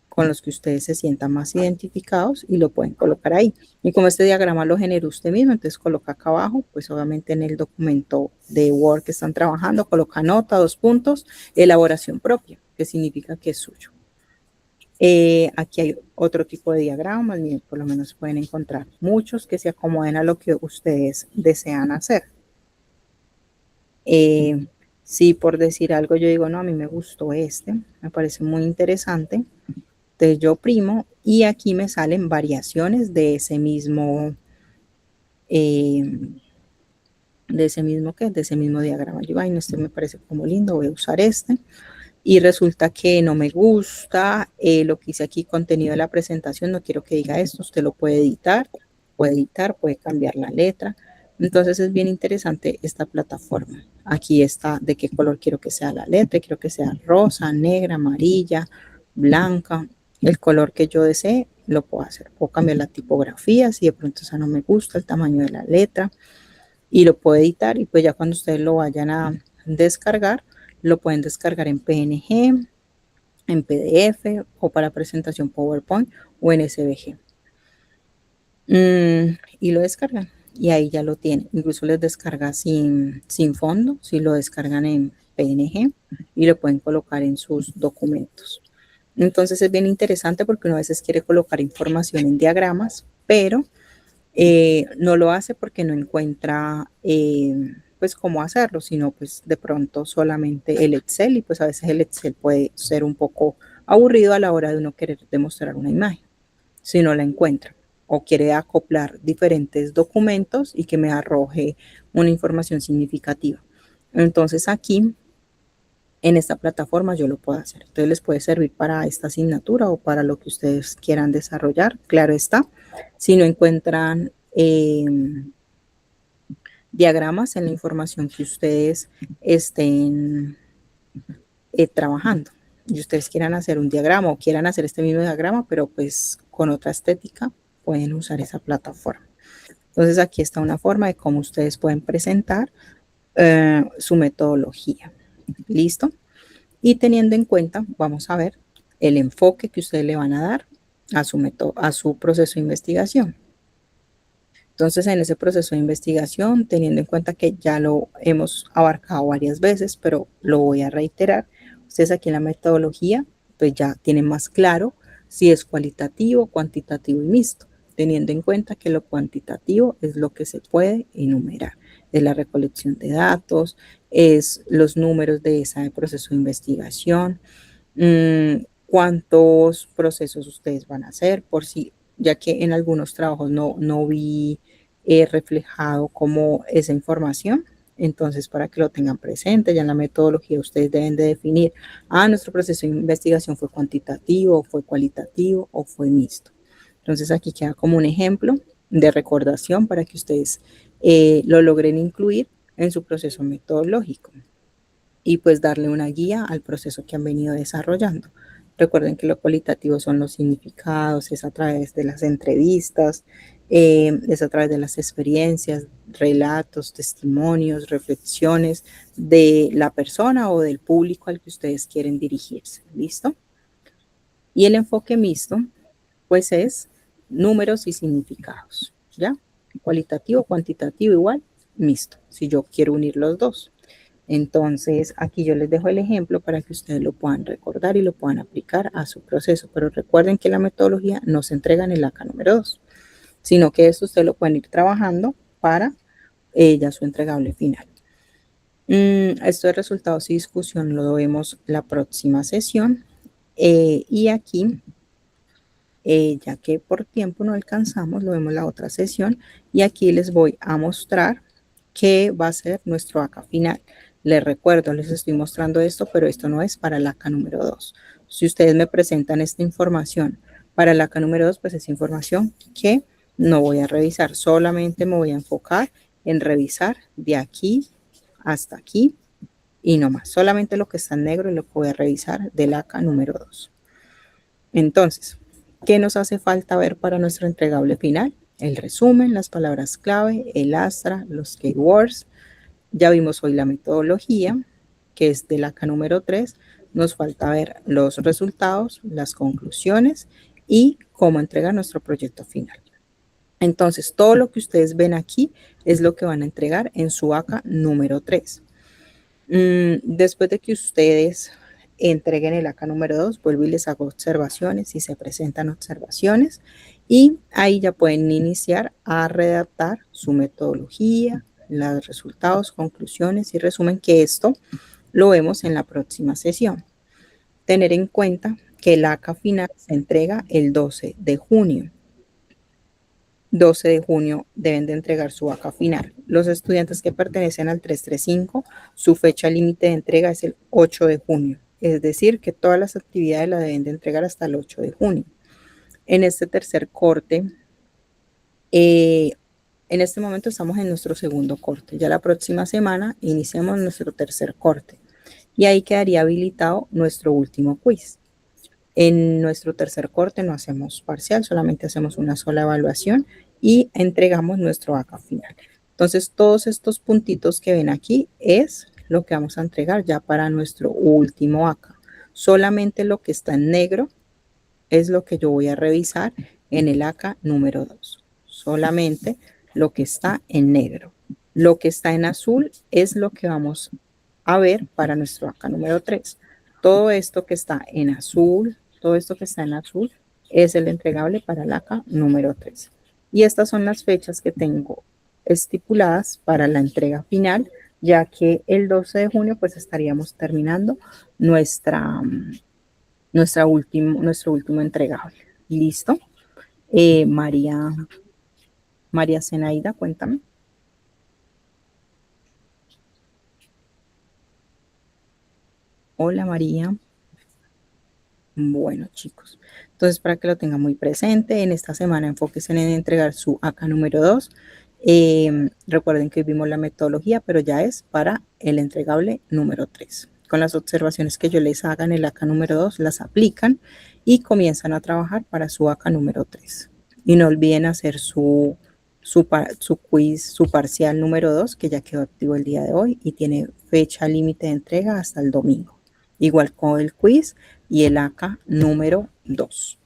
con los que ustedes se sientan más identificados y lo pueden colocar ahí. Y como este diagrama lo generó usted mismo, entonces coloca acá abajo, pues obviamente en el documento de Word que están trabajando, coloca nota, 2 puntos, elaboración propia, que significa que es suyo. Aquí hay otro tipo de diagramas, miren, por lo menos pueden encontrar muchos que se acomoden a lo que ustedes desean hacer. Si por decir algo yo digo, no, a mí me gustó este, me parece muy interesante, entonces yo oprimo y aquí me salen variaciones de ese mismo, de ese mismo diagrama. Yo digo, ay, no, este me parece como lindo, voy a usar este. Y resulta que no me gusta lo que hice aquí, contenido de la presentación, no quiero que diga esto, usted lo puede editar, puede cambiar la letra. Entonces es bien interesante esta plataforma. Aquí está de qué color quiero que sea la letra, quiero que sea rosa, negra, amarilla, blanca, el color que yo desee, lo puedo hacer. Puedo cambiar la tipografía, si de pronto esa no me gusta, el tamaño de la letra, y lo puedo editar, y pues ya cuando ustedes lo vayan a descargar, lo pueden descargar en PNG, en PDF o para presentación PowerPoint o en SVG. Y lo descargan y ahí ya lo tienen. Incluso les descarga sin fondo, si lo descargan en PNG y lo pueden colocar en sus documentos. Entonces es bien interesante porque uno a veces quiere colocar información en diagramas, pero no lo hace porque no encuentra pues cómo hacerlo, sino pues de pronto solamente el Excel, y pues a veces el Excel puede ser un poco aburrido a la hora de uno querer demostrar una imagen, si no la encuentra o quiere acoplar diferentes documentos y que me arroje una información significativa. Entonces aquí en esta plataforma yo lo puedo hacer. Entonces les puede servir para esta asignatura o para lo que ustedes quieran desarrollar. Claro está, si no encuentran diagramas en la información que ustedes estén trabajando y ustedes quieran hacer un diagrama o quieran hacer este mismo diagrama, pero pues con otra estética, pueden usar esa plataforma. Entonces aquí está una forma de cómo ustedes pueden presentar su metodología. ¿Listo? Y teniendo en cuenta, vamos a ver el enfoque que ustedes le van a dar a su proceso de investigación. Entonces, en ese proceso de investigación, teniendo en cuenta que ya lo hemos abarcado varias veces, pero lo voy a reiterar, ustedes aquí en la metodología, pues ya tienen más claro si es cualitativo, cuantitativo y mixto, teniendo en cuenta que lo cuantitativo es lo que se puede enumerar, es la recolección de datos, es los números de ese proceso de investigación, cuántos procesos ustedes van a hacer, por si, ya que en algunos trabajos no vi reflejado como esa información. Entonces, para que lo tengan presente, ya en la metodología ustedes deben de definir, nuestro proceso de investigación fue cuantitativo, fue cualitativo o fue mixto. Entonces, aquí queda como un ejemplo de recordación para que ustedes lo logren incluir en su proceso metodológico y pues darle una guía al proceso que han venido desarrollando. Recuerden que lo cualitativo son los significados, es a través de las entrevistas, es a través de las experiencias, relatos, testimonios, reflexiones de la persona o del público al que ustedes quieren dirigirse. ¿Listo? Y el enfoque mixto, pues es números y significados, ¿ya? Cualitativo, cuantitativo igual, mixto, si yo quiero unir los dos. Entonces, aquí yo les dejo el ejemplo para que ustedes lo puedan recordar y lo puedan aplicar a su proceso. Pero recuerden que la metodología no se entrega en el ACA número 2, sino que esto ustedes lo pueden ir trabajando para ya su entregable final. Esto de resultados y discusión lo vemos la próxima sesión. Y aquí, ya que por tiempo no alcanzamos, lo vemos la otra sesión. Y aquí les voy a mostrar qué va a ser nuestro ACA final. Les recuerdo, les estoy mostrando esto, pero esto no es para el ACA número 2. Si ustedes me presentan esta información para el ACA número 2, pues es información que no voy a revisar. Solamente me voy a enfocar en revisar de aquí hasta aquí y no más. Solamente lo que está en negro es lo que voy a revisar del ACA número 2. Entonces, ¿qué nos hace falta ver para nuestro entregable final? El resumen, las palabras clave, el astra, los keywords. Ya vimos hoy la metodología, que es del ACA número 3. Nos falta ver los resultados, las conclusiones y cómo entregar nuestro proyecto final. Entonces, todo lo que ustedes ven aquí es lo que van a entregar en su ACA número 3. Después de que ustedes entreguen el ACA número 2, vuelvo y les hago observaciones y se presentan observaciones. Y ahí ya pueden iniciar a redactar su metodología, los resultados, conclusiones y resumen, que esto lo vemos en la próxima sesión. Tener en cuenta que el ACA final se entrega el 12 de junio. 12 de junio deben de entregar su ACA final. Los estudiantes que pertenecen al 335, su fecha límite de entrega es el 8 de junio. Es decir, que todas las actividades las deben de entregar hasta el 8 de junio. En este tercer corte, en este momento estamos en nuestro segundo corte. Ya la próxima semana iniciamos nuestro tercer corte. Y ahí quedaría habilitado nuestro último quiz. En nuestro tercer corte no hacemos parcial, solamente hacemos una sola evaluación y entregamos nuestro ACA final. Entonces, todos estos puntitos que ven aquí es lo que vamos a entregar ya para nuestro último ACA. Solamente lo que está en negro es lo que yo voy a revisar en el ACA número 2. Solamente lo que está en negro. Lo que está en azul es lo que vamos a ver para nuestro ACA número 3. Todo esto que está en azul, es el entregable para el ACA número 3. Y estas son las fechas que tengo estipuladas para la entrega final, ya que el 12 de junio pues estaríamos terminando nuestro último entregable. ¿Listo? María Zenaida, cuéntame. Hola, María. Bueno, chicos, entonces para que lo tengan muy presente, en esta semana enfóquense en entregar su ACA número 2. Recuerden que hoy vimos la metodología, pero ya es para el entregable número 3. Con las observaciones que yo les haga en el ACA número 2, las aplican y comienzan a trabajar para su ACA número 3. Y no olviden hacer su quiz, su parcial número 2, que ya quedó activo el día de hoy y tiene fecha límite de entrega hasta el domingo. Igual con el quiz y el ACA número 2.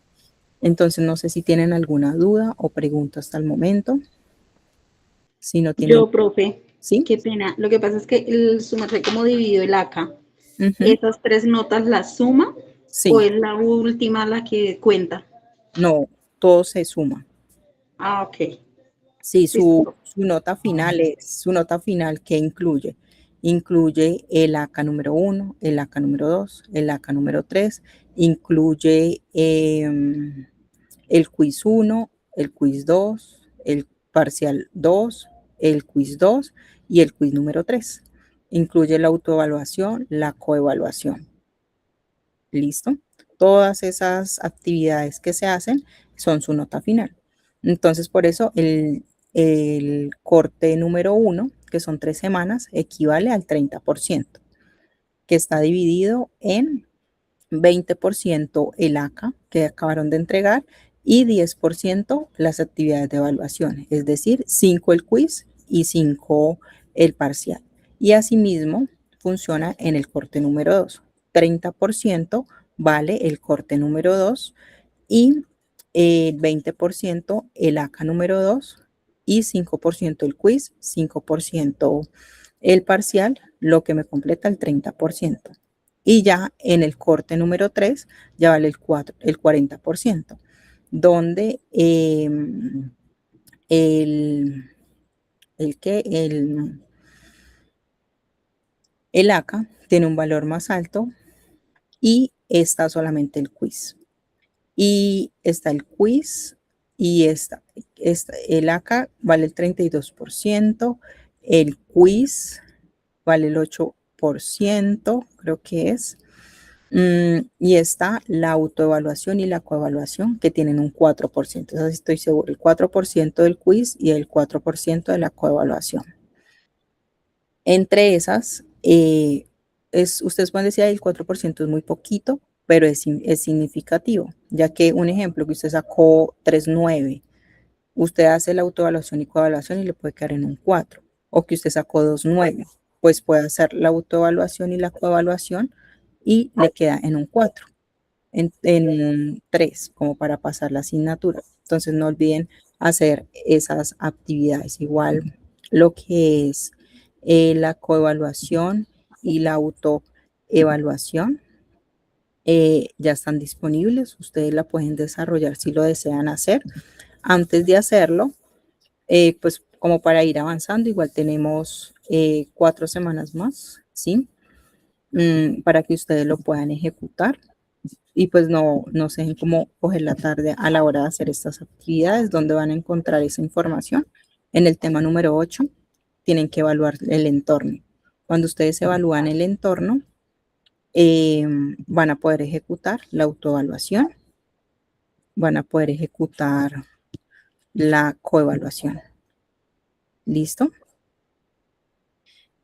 Entonces, no sé si tienen alguna duda o pregunta hasta el momento. Si no tienen... Yo, profe, ¿sí? Qué pena. Lo que pasa es que el sumaré como dividió el ACA. ¿Esas 3 notas las suma? Sí. ¿O es la última la que cuenta? No, todo se suma. Ah, ok. Sí, su nota final ¿qué incluye? Incluye el ACA número 1, el ACA número 2, el ACA número 3, incluye el quiz 1, el quiz 2, el parcial 2, el quiz 2 y el quiz número 3. Incluye la autoevaluación, la coevaluación. ¿Listo? Todas esas actividades que se hacen son su nota final. Entonces, por eso el corte número 1, que son 3 semanas, equivale al 30%, que está dividido en 20% el ACA que acabaron de entregar y 10% las actividades de evaluación, es decir, 5 el quiz y 5 el parcial. Y asimismo funciona en el corte número 2. 30% vale el corte número 2 y 20% el ACA número 2 y 5% el quiz, 5% el parcial, lo que me completa el 30%. Y ya en el corte número 3 ya vale el 40%, donde el ACA tiene un valor más alto y está solamente el quiz. Y está el quiz y el ACA vale el 32%, el quiz vale el 8%, creo que es. Y está la autoevaluación y la coevaluación que tienen un 4%. Entonces estoy seguro, el 4% del quiz y el 4% de la coevaluación. Entre esas, ustedes pueden decir, el 4% es muy poquito, pero es significativo, ya que un ejemplo que usted sacó 3.9, usted hace la autoevaluación y coevaluación y le puede quedar en un 4, o que usted sacó 2.9, pues puede hacer la autoevaluación y la coevaluación y le queda en un 4, en 3, como para pasar la asignatura. Entonces no olviden hacer esas actividades. Igual lo que es la coevaluación y la autoevaluación ya están disponibles. Ustedes la pueden desarrollar si lo desean hacer. Antes de hacerlo, pues como para ir avanzando, igual tenemos 4 semanas más, ¿sí? Para que ustedes lo puedan ejecutar y pues no se dejen como coger la tarde a la hora de hacer estas actividades, donde van a encontrar esa información. En el tema número 8, tienen que evaluar el entorno. Cuando ustedes evalúan el entorno, van a poder ejecutar la autoevaluación, van a poder ejecutar la coevaluación. ¿Listo?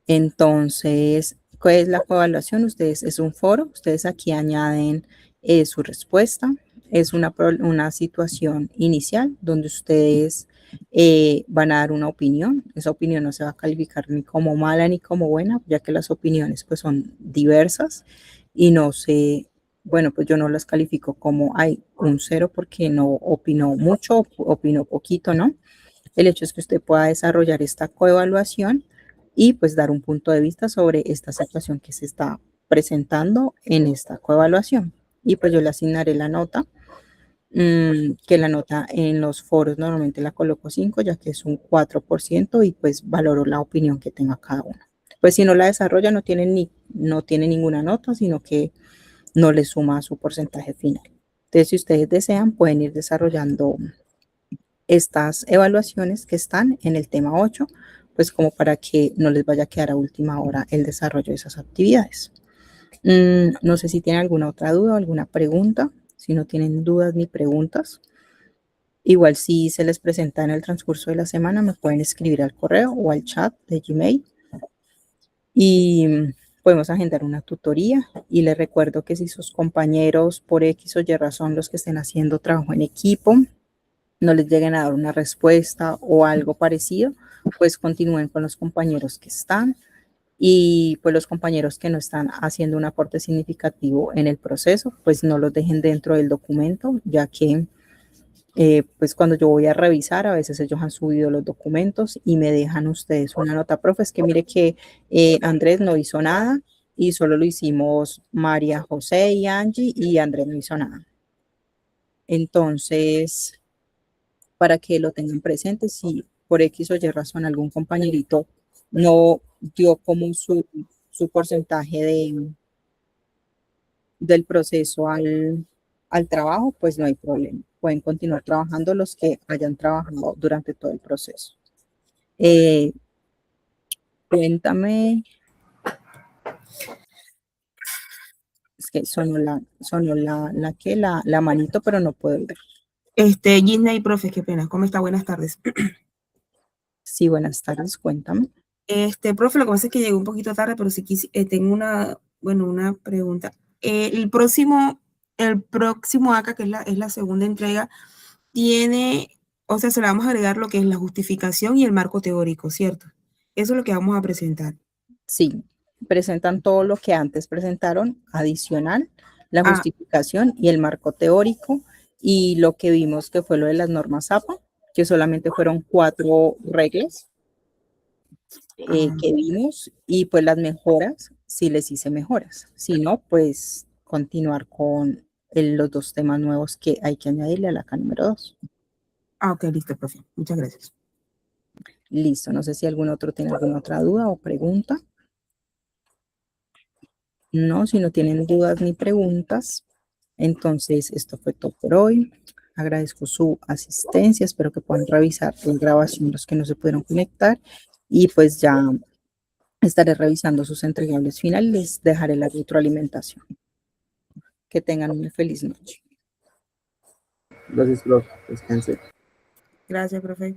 Entonces, ¿qué es la coevaluación? Es un foro, ustedes aquí añaden su respuesta. Es una situación inicial donde ustedes van a dar una opinión. Esa opinión no se va a calificar ni como mala ni como buena, ya que las opiniones pues son diversas y no sé, bueno, pues yo no las califico como hay un 0 porque no opinó mucho, opinó poquito, ¿no? El hecho es que usted pueda desarrollar esta coevaluación y pues dar un punto de vista sobre esta situación que se está presentando en esta coevaluación. Y pues yo le asignaré la nota, que la nota en los foros normalmente la coloco 5, ya que es un 4% y pues valoro la opinión que tenga cada uno. Pues si no la desarrolla no tiene ninguna nota, sino que no le suma a su porcentaje final. Entonces, si ustedes desean, pueden ir desarrollando estas evaluaciones que están en el tema 8, pues como para que no les vaya a quedar a última hora el desarrollo de esas actividades. No sé si tienen alguna otra duda o alguna pregunta. Si no tienen dudas ni preguntas, igual si se les presenta en el transcurso de la semana, me pueden escribir al correo o al chat de Gmail y podemos agendar una tutoría. Y les recuerdo que si sus compañeros por X o Y razón, los que estén haciendo trabajo en equipo, no les lleguen a dar una respuesta o algo parecido, pues continúen con los compañeros que están y pues los compañeros que no están haciendo un aporte significativo en el proceso, pues no los dejen dentro del documento, ya que pues cuando yo voy a revisar, a veces ellos han subido los documentos y me dejan ustedes una nota, profe, es que mire que Andrés no hizo nada y solo lo hicimos María José y Angie y Andrés no hizo nada. Entonces, para que lo tengan presente, si por X o Y razón algún compañerito no dio como su porcentaje del proceso al trabajo, pues no hay problema. Pueden continuar trabajando los que hayan trabajado durante todo el proceso. Cuéntame. Es que sonó la manito, pero no puedo ver. Gisney, profe, qué pena. ¿Cómo está? Buenas tardes. Sí, buenas tardes, cuéntame. Profe, lo que pasa es que llegué un poquito tarde, pero sí tengo una pregunta. El próximo ACA, que es la segunda entrega, se le vamos a agregar lo que es la justificación y el marco teórico, ¿cierto? Eso es lo que vamos a presentar. Sí, presentan todo lo que antes presentaron, adicional, la justificación y el marco teórico, y lo que vimos que fue lo de las normas APA, que solamente fueron 4 reglas que vimos, y pues las mejoras, sí les hice mejoras. Si no, pues continuar con los 2 temas nuevos que hay que añadirle a la ACA número 2. Ok, listo, profe. Muchas gracias. Listo, no sé si algún otro tiene alguna otra duda o pregunta. No, si no tienen dudas ni preguntas, entonces esto fue todo por hoy. Agradezco su asistencia, espero que puedan revisar la grabación los que no se pudieron conectar, y pues ya estaré revisando sus entregables finales, les dejaré la retroalimentación. Que tengan una feliz noche. Gracias, profe. Descanse. Gracias, profe.